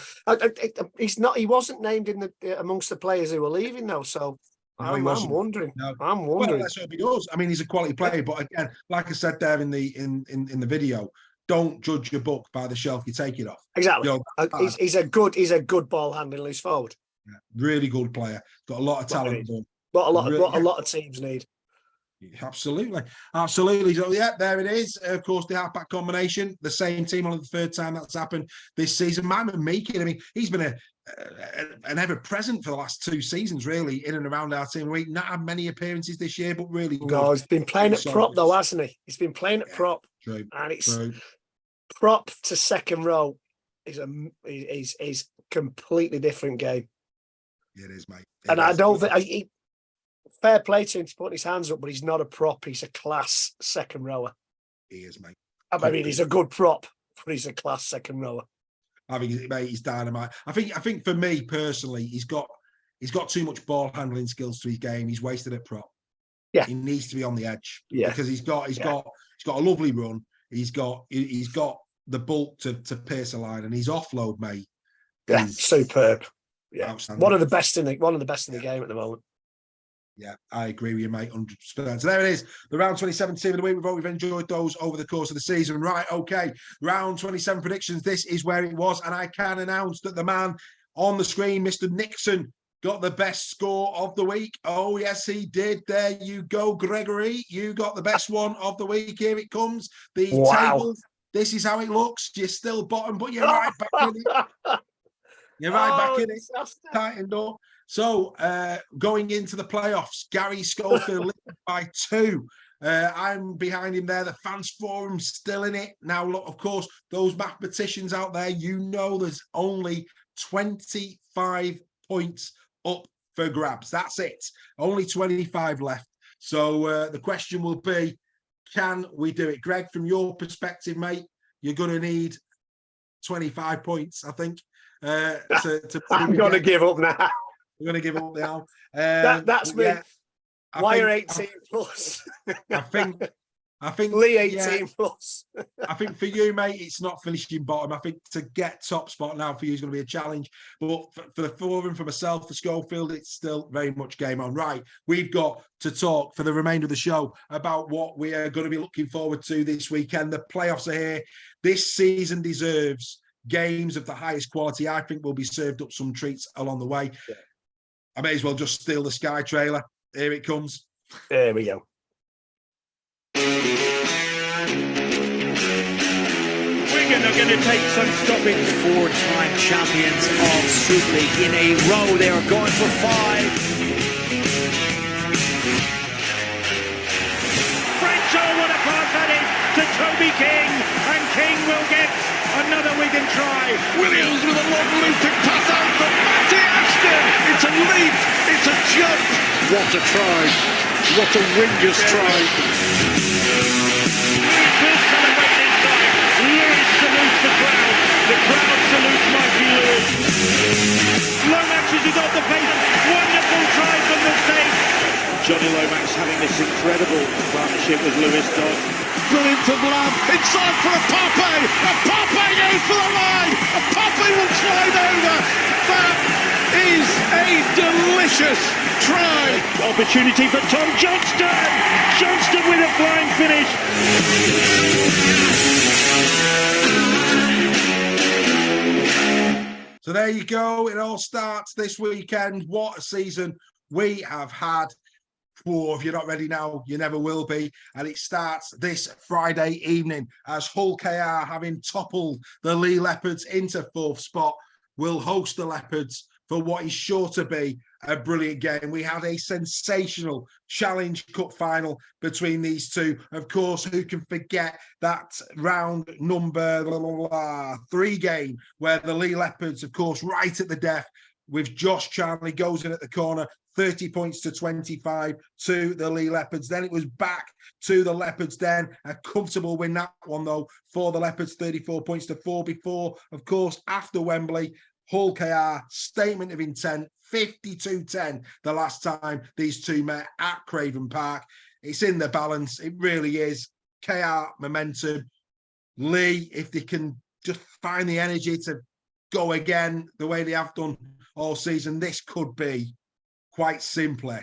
B: He's not. He wasn't named in amongst the players who were leaving, though. So I'm wondering. No. I'm wondering.
A: Well, let's hope he does. I mean, he's a quality player, but again, like I said there in the video, don't judge your book by the shelf you take it off.
B: Exactly. You know, he's a good ball handling loose forward.
A: Yeah, really good player. Got a lot of talent.
B: What a lot of teams need.
A: Absolutely. So yeah, there it is. Of course, the halfback combination, the same team, only the 3rd time that's happened this season. Myman Meakin, I mean, he's been an ever present for the last 2 seasons, really, in and around our team. We've not had many appearances this year, but really good.
B: No, he's been playing at prop though, hasn't he? He's been playing at prop,
A: true,
B: and it's prop to second row is completely different game.
A: It is, mate.
B: And I don't think fair play to him to put his hands up, but he's not a prop. He's a class second rower.
A: He is, mate.
B: I mean, he's a good prop, but he's a class second rower.
A: I think, mate, he's dynamite. I think for me personally, he's got too much ball handling skills to his game. He's wasted at prop.
B: Yeah,
A: he needs to be on the edge.
B: Yeah,
A: because he's got a lovely run. He's got the bulk to pierce a line, and his offload, mate.
B: Yeah, superb. Yeah, one of the best in the game at the moment.
A: Yeah, I agree with you, mate, 100%. So there it is, the round 27 team of the week. We've enjoyed those over the course of the season. Right, okay, round 27 predictions. This is where it was, and I can announce that the man on the screen, Mr. Nixon, got the best score of the week. Oh, yes, he did. There you go, Gregory. You got the best one of the week. Here it comes. The table. This is how it looks. You're still bottom, but you're right back in it. You're right back in it. Tightened up. So, going into the playoffs, Gary Schofield leading by 2. I'm behind him there. The fans forum's still in it. Now, look, of course, those mathematicians out there, there's only 25 points up for grabs. That's it. Only 25 left. So the question will be, can we do it? Greg, from your perspective, mate, you're going to need 25 points, I think.
B: I'm going to give up now.
A: We're going to give up now.
B: That's me. Yeah, Wire 18 plus.
A: I think
B: Leigh 18 plus.
A: I think for you, mate, it's not finishing bottom. I think to get top spot now for you is going to be a challenge. But for the forum, for myself, for Schofield, it's still very much game on. Right, we've got to talk for the remainder of the show about what we are going to be looking forward to this weekend. The playoffs are here. This season deserves games of the highest quality. I think we'll be served up some treats along the way. Yeah. I may as well just steal the Sky trailer. Here it comes.
B: There we go.
C: Wigan are going to take some stopping. Four-time champions of Super League in a row. They are going for 5. Frencho, what a pass that is to Toby King, and King will get another Wigan try.
D: Williams with a long looping pass out for Matty Ashton. It's a leap, it's a jump. What a try, what a winger's try.
C: Lewis salutes the crowd. The crowd salutes Mikey Lewis. Lomax has got the pace. Wonderful try from the state. Johnny Lomax having this incredible partnership with Lewis Dodd.
D: Brilliant from Lamb. Inside for a Pape. A Pape goes for the line. A Pape will slide over. That is a delicious try.
C: Opportunity for Tom Johnston. Johnston with a flying finish.
A: So there you go. It all starts this weekend. What a season we have had. Oh, if you're not ready now, you never will be. And it starts this Friday evening as Hull KR, having toppled the Leigh Leopards into 4th spot, will host the Leopards for what is sure to be a brilliant game. We had a sensational Challenge Cup final between these two. Of course, who can forget that round number 3 game where the Leigh Leopards, of course, right at the death with Josh Charnley goes in at the corner, 30 points to 25 to the Leigh Leopards. Then it was back to the Leopards then. A comfortable win, that one, though, for the Leopards, 34 points to 4 before, of course, after Wembley, Hull KR, statement of intent, 52-10 the last time these two met at Craven Park. It's in the balance. It really is. KR momentum. Leigh, if they can just find the energy to go again the way they have done all season, this could be, quite simply,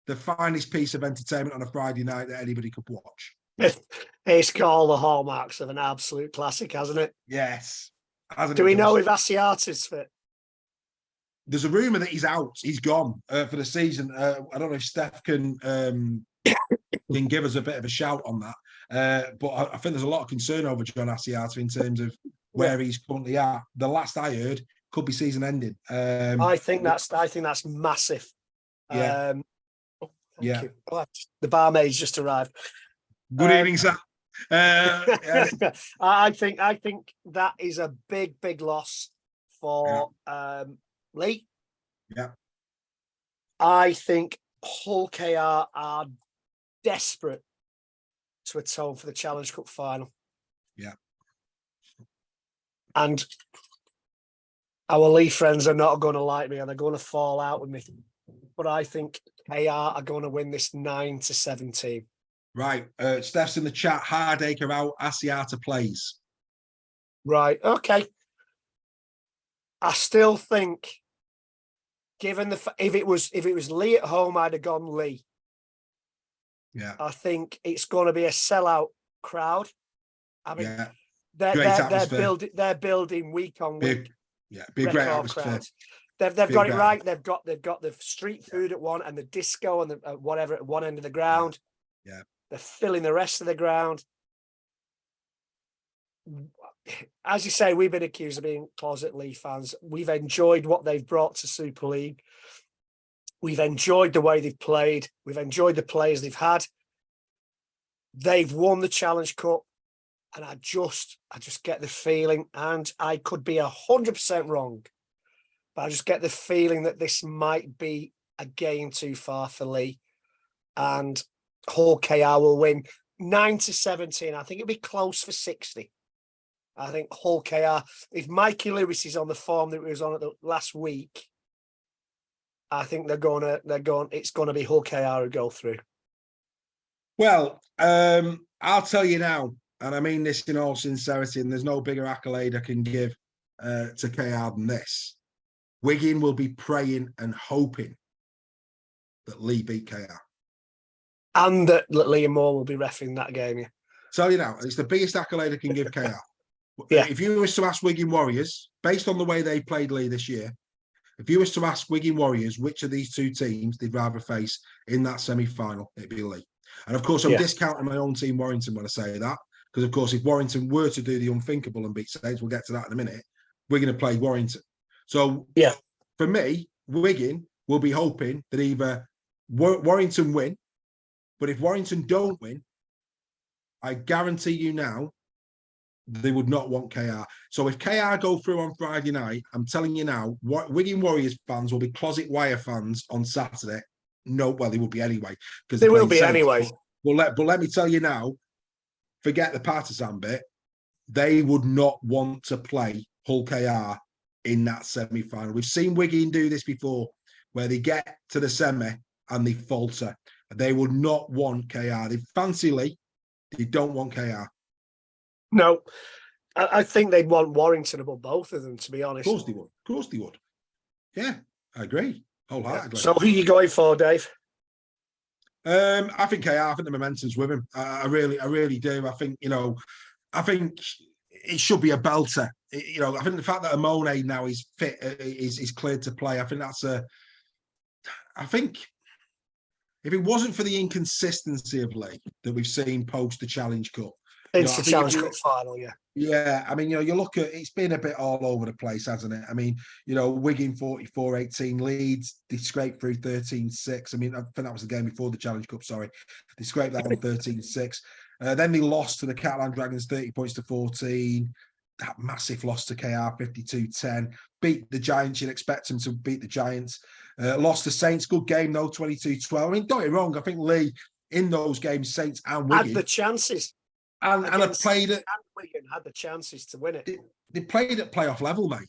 A: the finest piece of entertainment on a Friday night that anybody could watch.
B: It's got all the hallmarks of an absolute classic, hasn't it?
A: Yes.
B: Do we know if Asiata's fit?
A: There's a rumour that he's out. He's gone for the season. I don't know if Steph can give us a bit of a shout on that. But I think there's a lot of concern over John Asiata in terms of where he's currently at. The last I heard, could be season ending.
B: I think that's massive.
A: Yeah.
B: Thank you. Oh, the barmaid's just arrived.
A: Good evening, sir.
B: I think that is a big loss for Leigh.
A: Yeah.
B: I think Hull KR are desperate to atone for the Challenge Cup final.
A: Yeah.
B: And our Leigh friends are not going to like me and they're going to fall out with me. But I think KR are going to win this 9-17.
A: Right. Steph's in the chat. Hardacre out. Asiata plays.
B: Right. Okay. I still think, given the if it was Leigh at home, I'd have gone Leigh.
A: Yeah.
B: I think it's going to be a sellout crowd. I mean, they're building week on week.
A: Big great atmosphere.
B: They've got it right. They've got the street food at one and the disco and the whatever at one end of the ground.
A: Yeah.
B: They're filling the rest of the ground. As you say, we've been accused of being closet Leigh fans. We've enjoyed what they've brought to Super League. We've enjoyed the way they've played. We've enjoyed the players they've had. They've won the Challenge Cup, and I just get the feeling, and I could be 100% wrong, but I just get the feeling that this might be a game too far for Leigh, and Hull KR will win 9-17. I think it'll be close for 60. I think Hull KR, if Mikey Lewis is on the form that he was on at the last week, I think it's gonna be Hull KR who go through.
A: Well, I'll tell you now, and I mean this in all sincerity, and there's no bigger accolade I can give to KR than this. Wigan will be praying and hoping that Leigh beat KR.
B: And that Liam Moore will be refereeing that game, yeah.
A: Tell you now, it's the biggest accolade I can give KR.
B: Yeah.
A: If you was to ask Wigan Warriors, based on the way they played Leigh this year, if you was to ask Wigan Warriors which of these two teams they'd rather face in that semi-final, it'd be Leigh. And of course, I'm discounting my own team, Warrington, when I say that, because of course, if Warrington were to do the unthinkable and beat Saints, we'll get to that in a minute, we're going to play Warrington. So, for me, Wigan will be hoping that either Warrington win, but if Warrington don't win, I guarantee you now, they would not want KR. So if KR go through on Friday night, I'm telling you now, Wigan Warriors fans will be closet wire fans on Saturday. No, well, they will be anyway. Because
B: they will be anyway.
A: But let me tell you now, forget the partisan bit, they would not want to play Hull KR in that semi-final. We've seen Wigan do this before, where they get to the semi and they falter. They would not want KR. They fancy Leigh, they don't want KR.
B: No, I think they'd want Warrington above both of them, to be honest.
A: Of course they would. Of course they would. Yeah, I agree wholeheartedly.
B: So who are you going for, Dave?
A: I think KR. I think the momentum's with him. I really do. I think it should be a belter. I think the fact that Amone now is fit, is cleared to play. I think that's I think if it wasn't for the inconsistency of Leigh that we've seen post the Challenge Cup.
B: It's the Challenge Cup final, yeah.
A: Yeah, I mean, you look at it's been a bit all over the place, hasn't it? I mean, Wigan 44-18, Leeds, they scraped through 13-6. I mean, I think that was the game before the Challenge Cup, sorry. They scraped that on 13-6. Then they lost to the Catalan Dragons 30-14. That massive loss to KR 52-10. Beat the Giants, you'd expect them to beat the Giants. Lost to Saints, good game though, 22-12. I mean, don't get me wrong, I think Leigh in those games, Saints and Wigan
B: had the chances.
A: And I played it.
B: And Wigan had the chances to win it.
A: They played at playoff level, mate.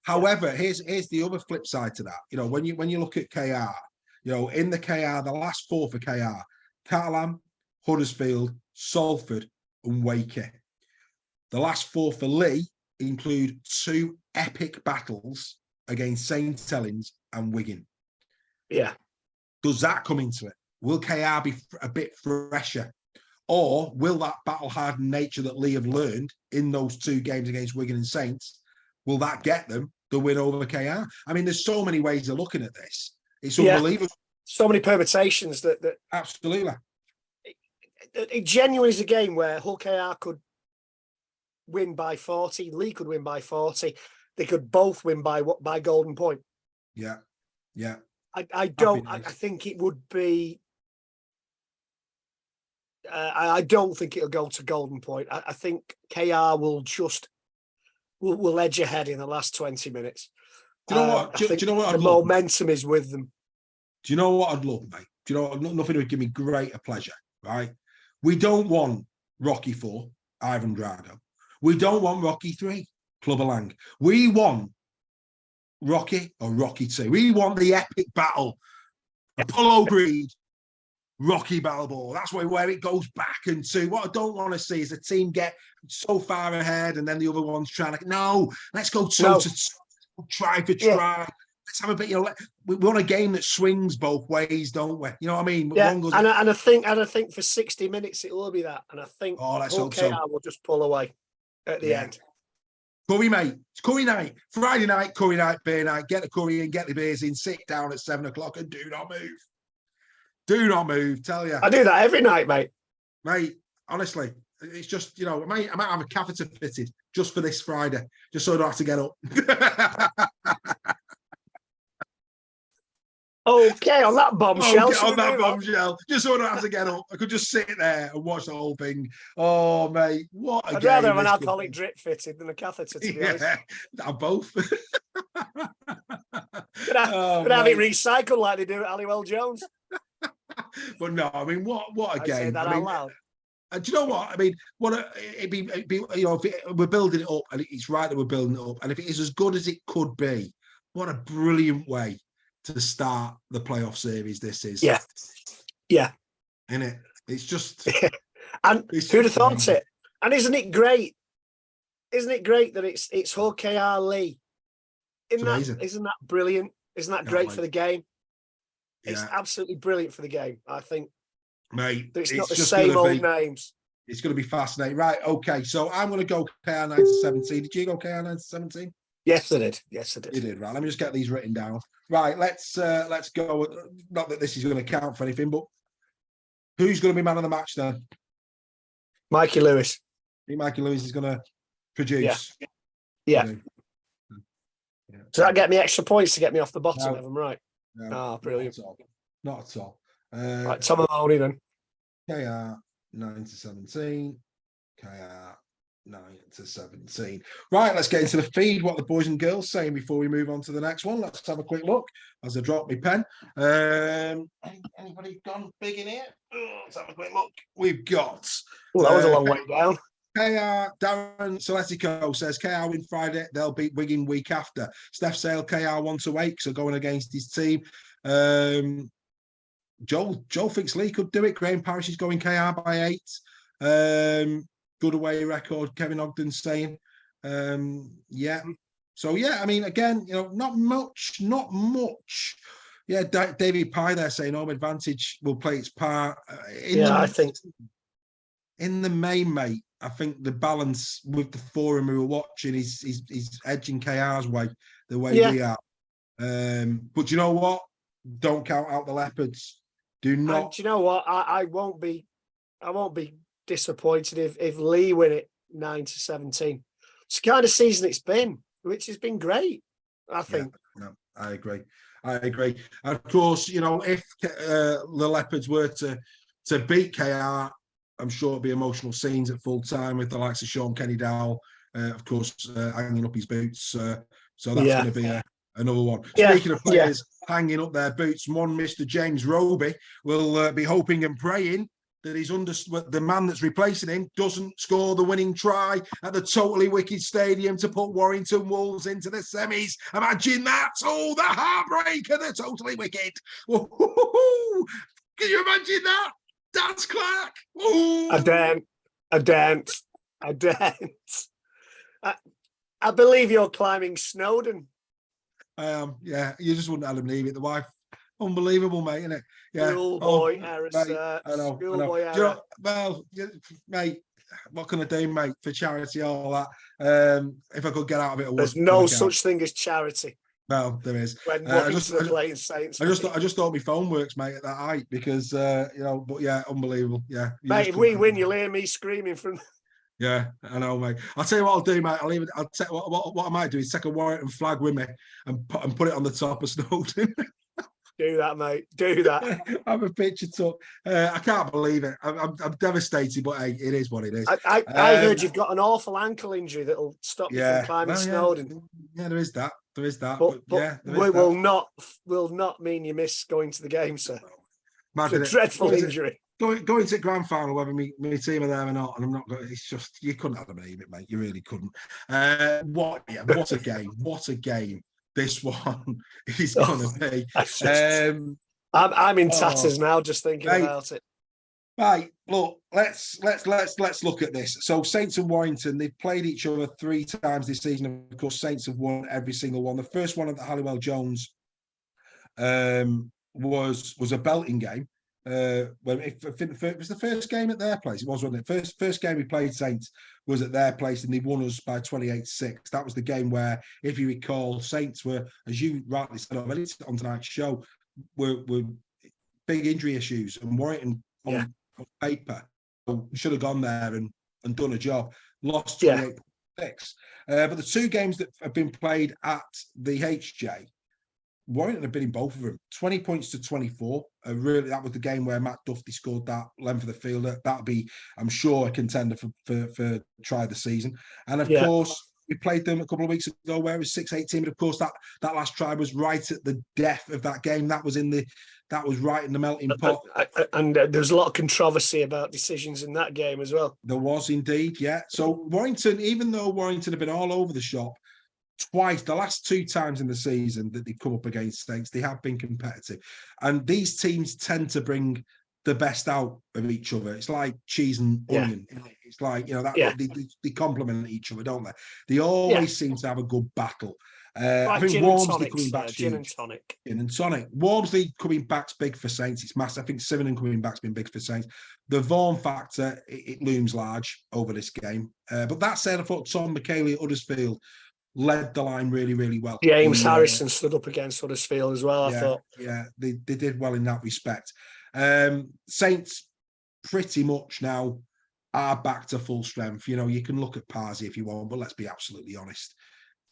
A: However, here's the other flip side to that. When you look at KR, in the KR, the last four for KR, Catalans, Huddersfield, Salford, and Wigan. The last four for Leigh include two epic battles against St. Helens and Wigan.
B: Yeah.
A: Does that come into it? Will KR be a bit fresher? Or will that battle-hardened nature that Leigh have learned in those two games against Wigan and Saints, will that get them the win over KR? I mean, there's so many ways of looking at this. It's unbelievable.
B: So many permutations that
A: absolutely.
B: It genuinely is a game where Hull KR could win by 40, Leigh could win by 40. They could both win by golden point.
A: Yeah.
B: I think it would be. I don't think it'll go to golden point. I think KR will edge ahead in the last 20 minutes.
A: Do you know what? Do you know what?
B: The momentum is with them.
A: Do you know what I'd love, mate? Do you know nothing would give me greater pleasure, right? We don't want Rocky 4, Ivan Drago. We don't want Rocky 3, Clubber Lang. We want Rocky or Rocky 2. We want the epic battle. Apollo Creed, Rocky Balboa. That's where it goes back into. What I don't want to see is a team get so far ahead and then the other one's trying to. No, let's go toe to toe, try for try. Let's have a bit. We want a game that swings both ways, don't we? You know what I mean?
B: Yeah, and I think for 60 minutes it will be that, and I think
A: let's hope so.
B: will just pull away at the end.
A: Curry, mate. It's curry night. Friday night, curry night, beer night. Get the curry in, get the beers in, sit down at 7 o'clock and do not move. Do not move, tell you.
B: I do that every night, mate.
A: Mate, honestly, it's just, I might have a catheter fitted just for this Friday, just so I don't have to get up.
B: Okay, on that bombshell.
A: Get on that bombshell. Just so I don't have to get up. I could just sit there and watch the whole thing. Oh, mate, what a game.
B: I'd rather have an alcoholic drip fitted than a catheter, to be honest.
A: Both.
B: Could have it recycled like they do at Halliwell Jones.
A: But no, I mean, what a game.
B: Say that out loud.
A: And do you know what? I mean, it'd be if we're building it up, and it's right that we're building it up, and if it is as good as it could be, what a brilliant way to start the playoff series this is.
B: Yeah.
A: Isn't it? It's just...
B: And who'd have thought it? And isn't it great? Isn't it great that it's HKR Leigh? Isn't that brilliant? Isn't that great for the game? It's absolutely brilliant for the game, I think.
A: Mate,
B: it's not the same old names.
A: It's going to be fascinating. Right, okay, so I'm going to go KR 9 to 17. Did you go KR 9 to 17?
B: Yes, I did. You
A: did, right. Let me just get these written down. Right, let's go. Not that this is going to count for anything, but who's going to be man of the match then?
B: Mikey Lewis.
A: I think Mikey Lewis is going to produce.
B: Yeah. Does that get me extra points to get me off the bottom of them, right? No, brilliant.
A: Not at all.
B: Right, Tom Mahoney then.
A: KR 9 to 17. KR 9 to 17. Right, let's get into the feed. What the boys and girls saying before we move on to the next one. Let's have a quick look as I drop my pen. Anybody gone big in here? Let's have a quick look. We've got.
B: Oh, that was a long way down.
A: KR Darren Celestico says KR win Friday. They'll beat Wigan week after. Steph Sale KR 1-8, so going against his team. Joel thinks Leigh could do it. Graham Parrish is going KR by 8. Good away record. Kevin Ogden's saying, yeah. So yeah, I mean, again, not much. Yeah, David Pye there saying home advantage will play its part.
B: I think
A: in the main, mate. I think the balance with the forum we were watching is edging KR's way the way we are. But you know what? Don't count out the Leopards. Do not.
B: And do you know what? I won't be disappointed if Leigh win it 9 to 17. It's the kind of season it's been, which has been great. I think.
A: No, I agree. And of course, if the Leopards were to beat KR, I'm sure it'll be emotional scenes at full time with the likes of Sean Kenny Dowell, of course, hanging up his boots. So that's going to be another one. Speaking of players hanging up their boots, one Mr. James Roby will be hoping and praying that the man that's replacing him doesn't score the winning try at the totally wicked stadium to put Warrington Wolves into the semis. Imagine that! Oh, the heartbreaker, the totally wicked. Woo-hoo-hoo-hoo. Can you imagine that? Dance Clark. Ooh.
B: I dance. I believe you're climbing Snowdon.
A: I am. Yeah, you just wouldn't let him leave it. The wife, unbelievable, mate, isn't it? Yeah.
B: Schoolboy error, sir.
A: I know.
B: Schoolboy error.
A: Mate, what can I do, mate, for charity? All that. If I could get out of it,
B: there's no such thing as charity.
A: No, there is.
B: When I just
A: thought my phone works, mate, at that height because But yeah, unbelievable. Yeah,
B: mate. If we win, you'll hear me screaming from.
A: Yeah, I know, mate. I'll tell you what I'll do, mate. I'll take what I might do is take a Warrington flag with me and put it on the top of Snowdon.
B: Do that, mate. Do that.
A: I'm a picture took. I can't believe it. I'm devastated, but hey, it is what it is.
B: I heard you've got an awful ankle injury that'll stop you from climbing Snowdon.
A: Yeah, there is that.
B: But will not mean you miss going to the game, sir. It's a dreadful injury.
A: Going to the grand final, whether my team are there or not, and I'm not going. It's just you couldn't have believed it, mate. You really couldn't. What a game! What a game! This one is going to be.
B: I'm in tatters now, just thinking about it.
A: Right, look, let's look at this. So Saints and Warrington, they've played each other 3 times this season. Of course, Saints have won every single one. The first one at the Halliwell Jones was a belting game. It was the first game at their place. It was, wasn't it? First game we played Saints was at their place, and they won us by 28-6. That was the game where, if you recall, Saints were, as you rightly said already on tonight's show, were big injury issues, and Warrington on paper should have gone there and done a job. Lost 28-6. But the 2 games that have been played at the HJ, Warrington have been in both of them. 20 points to 24. Really, that was the game where Matt Duffy scored that length of the fielder. That'll be, I'm sure, a contender for try the season. And of course, we played them a couple of weeks ago where it was 6-18. But of course, that last try was right at the death of that game. That was right in the melting pot.
B: And there's a lot of controversy about decisions in that game as well.
A: There was indeed, yeah. So Warrington, even though Warrington have been all over the shop, twice, the last 2 times in the season that they come up against Saints, they have been competitive. And these teams tend to bring the best out of each other. It's like cheese and onion. It's like, they complement each other, don't they? They always seem to have a good battle. I think Wormsley coming back,
B: gin and tonic.
A: Gin and tonic. Wormsley coming back's big for Saints. It's massive. I think Sivernon coming back's been big for Saints. The Vaughan factor, it looms large over this game. But that said, I thought Tom McKaylee at Huddersfield led the line really, really well.
B: James Harrison stood up against Huddersfield as well, I thought.
A: Yeah, they did well in that respect. Saints pretty much now are back to full strength. You know, you can look at Parsi if you want, but let's be absolutely honest.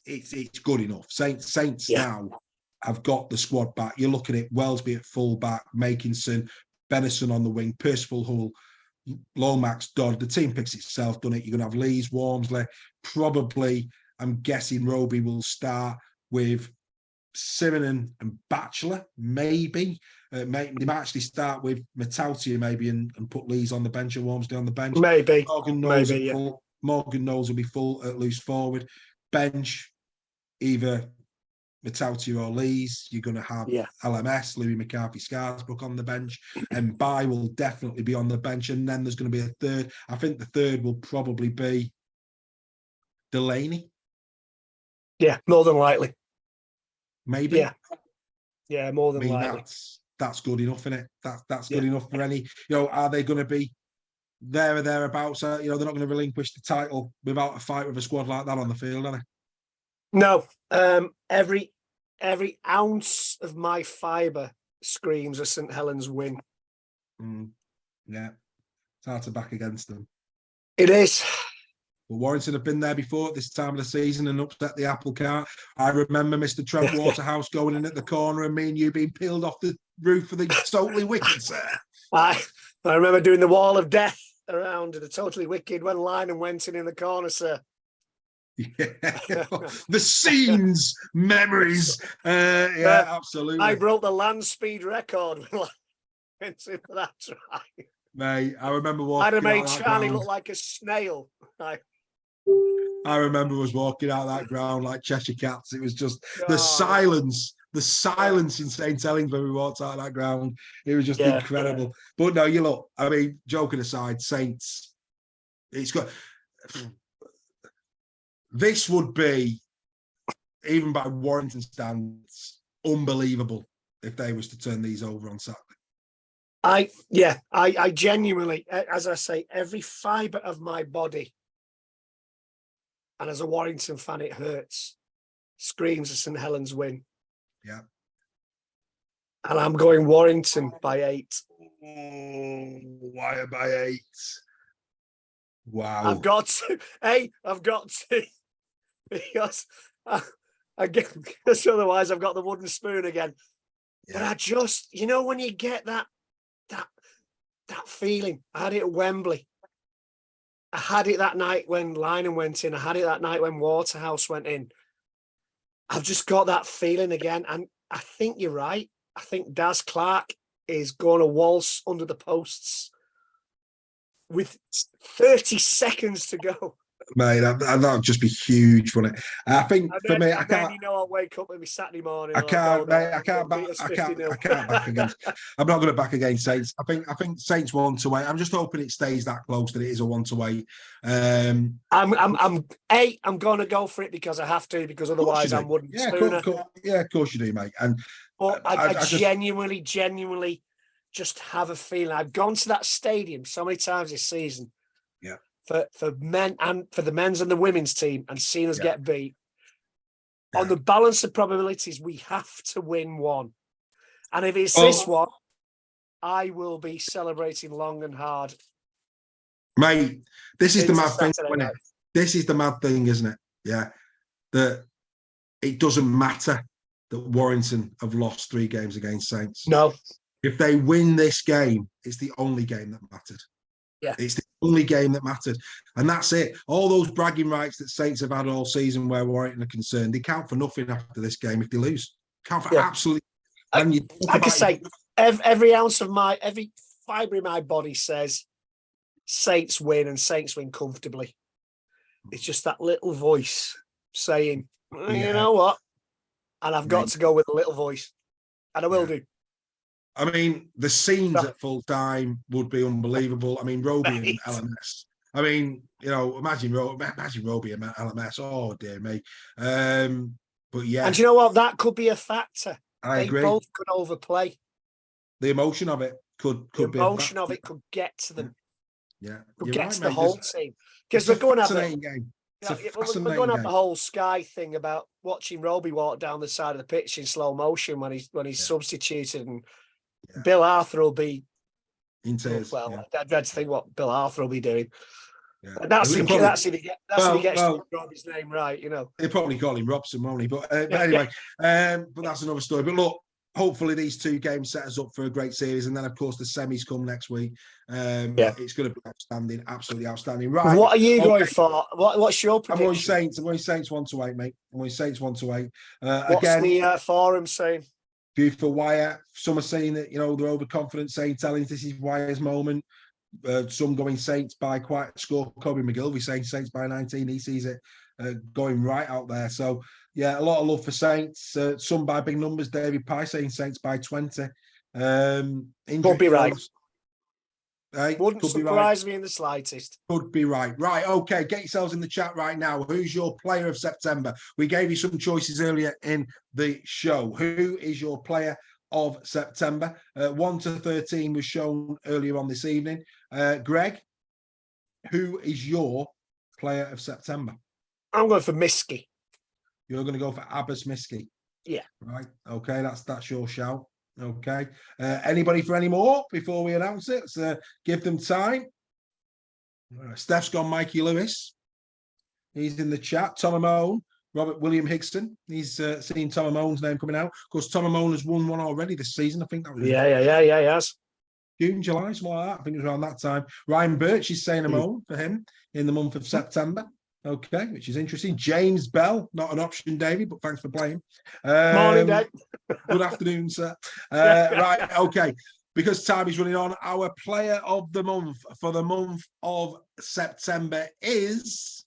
A: It's good enough. Saints now have got the squad back. You look at it, Wellesby at full back, Makinson, Benison on the wing, Percival Hull, Lomax, Dodd. The team picks itself, done it. You're going to have Lees, Wormsley, probably... I'm guessing Roby will start with Sivernon and Batchelor, maybe. They might actually start with Matautia, maybe, and put Lees on the bench and Wormsley on the bench.
B: Maybe.
A: Morgan Knowles will be full at loose forward. Bench, either Matautia or Lees. You're going to have LMS, Louis McCarthy Scarsbrook on the bench. And Bai will definitely be on the bench. And then there's going to be a third. I think the third will probably be Delaney.
B: Yeah, more than likely.
A: Maybe.
B: Yeah, more than likely.
A: That's good enough, isn't it? That's good enough for any. You know, are they going to be there or thereabouts? You know, they're not going to relinquish the title without a fight with a squad like that on the field, are they?
B: No. Every ounce of my fibre screams a St Helens win.
A: Yeah, it's hard to back against them.
B: It is.
A: But Warrington have been there before at this time of the season and upset the apple cart. I remember Mr. Trent Waterhouse going in at the corner and me and you being peeled off the roof of the Totally Wicked, sir.
B: I remember doing the wall of death around the Totally Wicked when Lynham went in the corner, sir.
A: Yeah, the scenes, memories. Absolutely.
B: I broke the land speed record when I went in for that try.
A: Mate, I remember walking.
B: I'd have made Charlie look like a snail.
A: I remember us walking out that ground like Cheshire Cats. It was just the silence in St Helens when we walked out of that ground. It was just incredible. Yeah. But no, you look, I mean, joking aside, Saints, it's got. This would be, even by Warrington standards, unbelievable if they was to turn these over on Saturday.
B: I genuinely, as I say, every fibre of my body, and as a Warrington fan, it hurts, screams a St Helens win.
A: Yeah.
B: And I'm going Warrington by 8.
A: Oh, why by 8? Wow.
B: I've got to, because otherwise I've got the wooden spoon again. Yeah. But I just, you know, when you get that feeling, I had it at Wembley. I had it that night when Lynham went in. I had it that night when Waterhouse went in. I've just got that feeling again. And I think you're right. I think Daz Clark is going to waltz under the posts with 30 seconds to go.
A: Mate, that would just be huge, wouldn't it? I think for me, I can't.
B: You know, I'll wake up every Saturday morning.
A: I can't back against. I'm not going to back against Saints. I think Saints 1-8. I'm just hoping it stays that close that it is a 1-8.
B: I'm going to go for it because I have to, because otherwise I wouldn't.
A: Yeah, of course you do, mate. And
B: but I genuinely just have a feeling. I've gone to that stadium so many times this season.
A: Yeah.
B: For men and for the men's and the women's team, and seen us get beat. Yeah. On the balance of probabilities, we have to win one. And if it's this one, I will be celebrating long and hard.
A: Mate, this is the mad thing, isn't it? This is the mad thing, isn't it? Yeah. That it doesn't matter that Warrington have lost 3 games against Saints.
B: No.
A: If they win this game, it's the only game that mattered.
B: Yeah.
A: It's the only game that mattered. And that's it. All those bragging rights that Saints have had all season where Warrington are concerned, they count for nothing after this game if they lose. Count for absolutely.
B: Like I say, every fibre in my body says Saints win and Saints win comfortably. It's just that little voice saying, you know what? And I've got to go with a little voice. And I will do.
A: I mean, the scenes at full time would be unbelievable. I mean, Roby and LMS. I mean, you know, imagine Roby and LMS. Oh, dear me. But yeah.
B: And you know what? That could be a factor.
A: I agree.
B: They both could overplay.
A: The emotion of it could be a factor.
B: The emotion of it could get to them.
A: Yeah.
B: Could get to the whole team. Because we're going to have a
A: game.
B: We're going to have the whole Sky thing about watching Roby walk down the side of the pitch in slow motion when he's substituted, and Bill Arthur will be
A: in tears.
B: Well, I'd dread to think what Bill Arthur will be doing.
A: Yeah.
B: That's if he gets Roby's name right, you know.
A: They'll probably call him Robson, won't he? But anyway, but that's another story. But look, hopefully these 2 games set us up for a great series, and then of course the semis come next week. It's going to be outstanding, absolutely outstanding. Right,
B: what are you going for? What's your prediction?
A: I'm going Saints 1-8, mate. I'm going Saints 1-8.
B: What's again, the forum saying?
A: Beautiful Wire. Some are saying that, you know, they're overconfident, telling this is Wire's moment. Some going Saints by quite a score. Kobe McGilvey saying Saints by 19. He sees it going right out there. So yeah, a lot of love for Saints. Some by big numbers. David Pye saying Saints by 20.
B: Could be right. Wouldn't surprise me in the slightest.
A: Could be right. Right, okay, get yourselves in the chat right now. Who's your player of September? We gave you some choices earlier in the show. Who is your player of September? 1 to 13 was shown earlier on this evening. Greg, who is your player of September?
B: I'm going for Miski.
A: You're going to go for Abbas Miski?
B: Yeah.
A: Right, okay, that's your shout. Okay. Anybody for any more before we announce it? Let's give them time. Steph's gone Mikey Lewis. He's in the chat. Tom Amone, Robert William Higston. He's seen Tom Amone's name coming out. Of course, Tom Amone has won one already this season. I think that was
B: he has.
A: June, July, something like that. I think it was around that time. Ryan Birch is saying Amone for him in the month of September. Okay, which is interesting. James Bell, not an option, David, but thanks for playing.
B: Morning, Dave.
A: Good afternoon, sir. Right, okay. Because time is running on, our player of the month for the month of September is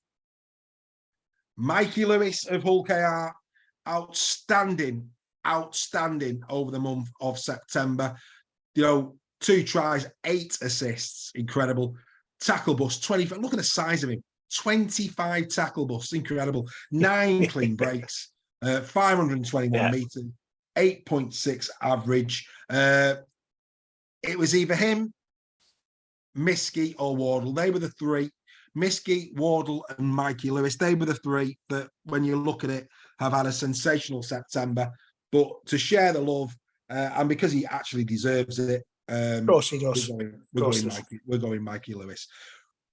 A: Mikey Lewis of Hull KR. Outstanding over the month of September. You know, 2 tries, 8 assists. Incredible. Tackle bust, 25. Look at the size of him. 25 tackle busts, incredible. 9 clean breaks, 521 meters, 8.6 average. It was either him, Miski, or Wardle. They were the 3. Miski, Wardle, and Mikey Lewis. They were the 3 that, when you look at it, have had a sensational September. But to share the love, and because he actually deserves it,
B: of course he does.
A: We're going Mikey Lewis.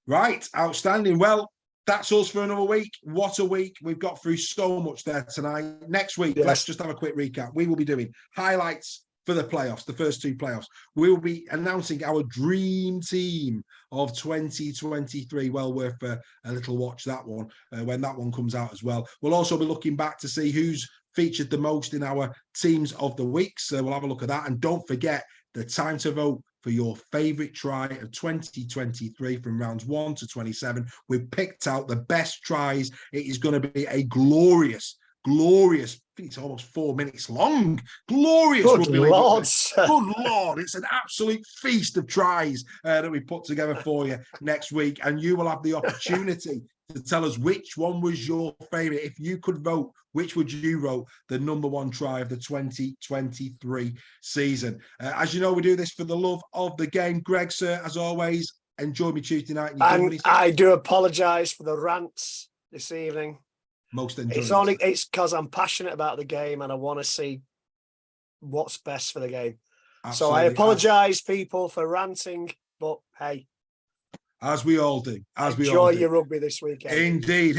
A: Right, outstanding. Well, that's us for another week. What a week. We've got through so much there tonight. Next week, let's just have a quick recap. We will be doing highlights for the playoffs, the first 2 playoffs. We will be announcing our dream team of 2023. Well worth a little watch, that one, when that one comes out as well. We'll also be looking back to see who's featured the most in our teams of the week. So we'll have a look at that. And don't forget the time to vote for your favourite try of 2023 from rounds 1 to 27. We've picked out the best tries. It is going to be a glorious, I think it's almost 4 minutes long. Glorious.
B: Good Lord.
A: Good Lord. It's an absolute feast of tries that we put together for you next week. And you will have the opportunity to tell us which one was your favourite. If you could vote, which would you vote the number 1 try of the 2023 season? As you know, we do this for the love of the game. Greg, sir, as always, enjoy me Tuesday night.
B: And I do apologise for the rants this evening.
A: Most enjoyable.
B: It's because I'm passionate about the game and I want to see what's best for the game. Absolutely. So I apologise, people, for ranting, but hey.
A: As we all do.
B: Enjoy your rugby this weekend.
A: Indeed.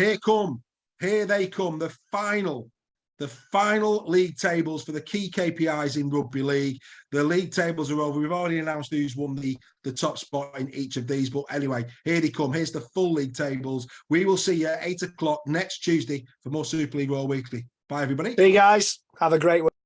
A: Here they come. The final the final league tables for the key KPIs in rugby league. The league tables are over. We've already announced who's won the top spot in each of these. But anyway, here they come. Here's the full league tables. We will see you at 8 o'clock next Tuesday for more Super League Royal Weekly. Bye, everybody.
B: See you guys. Have a great week.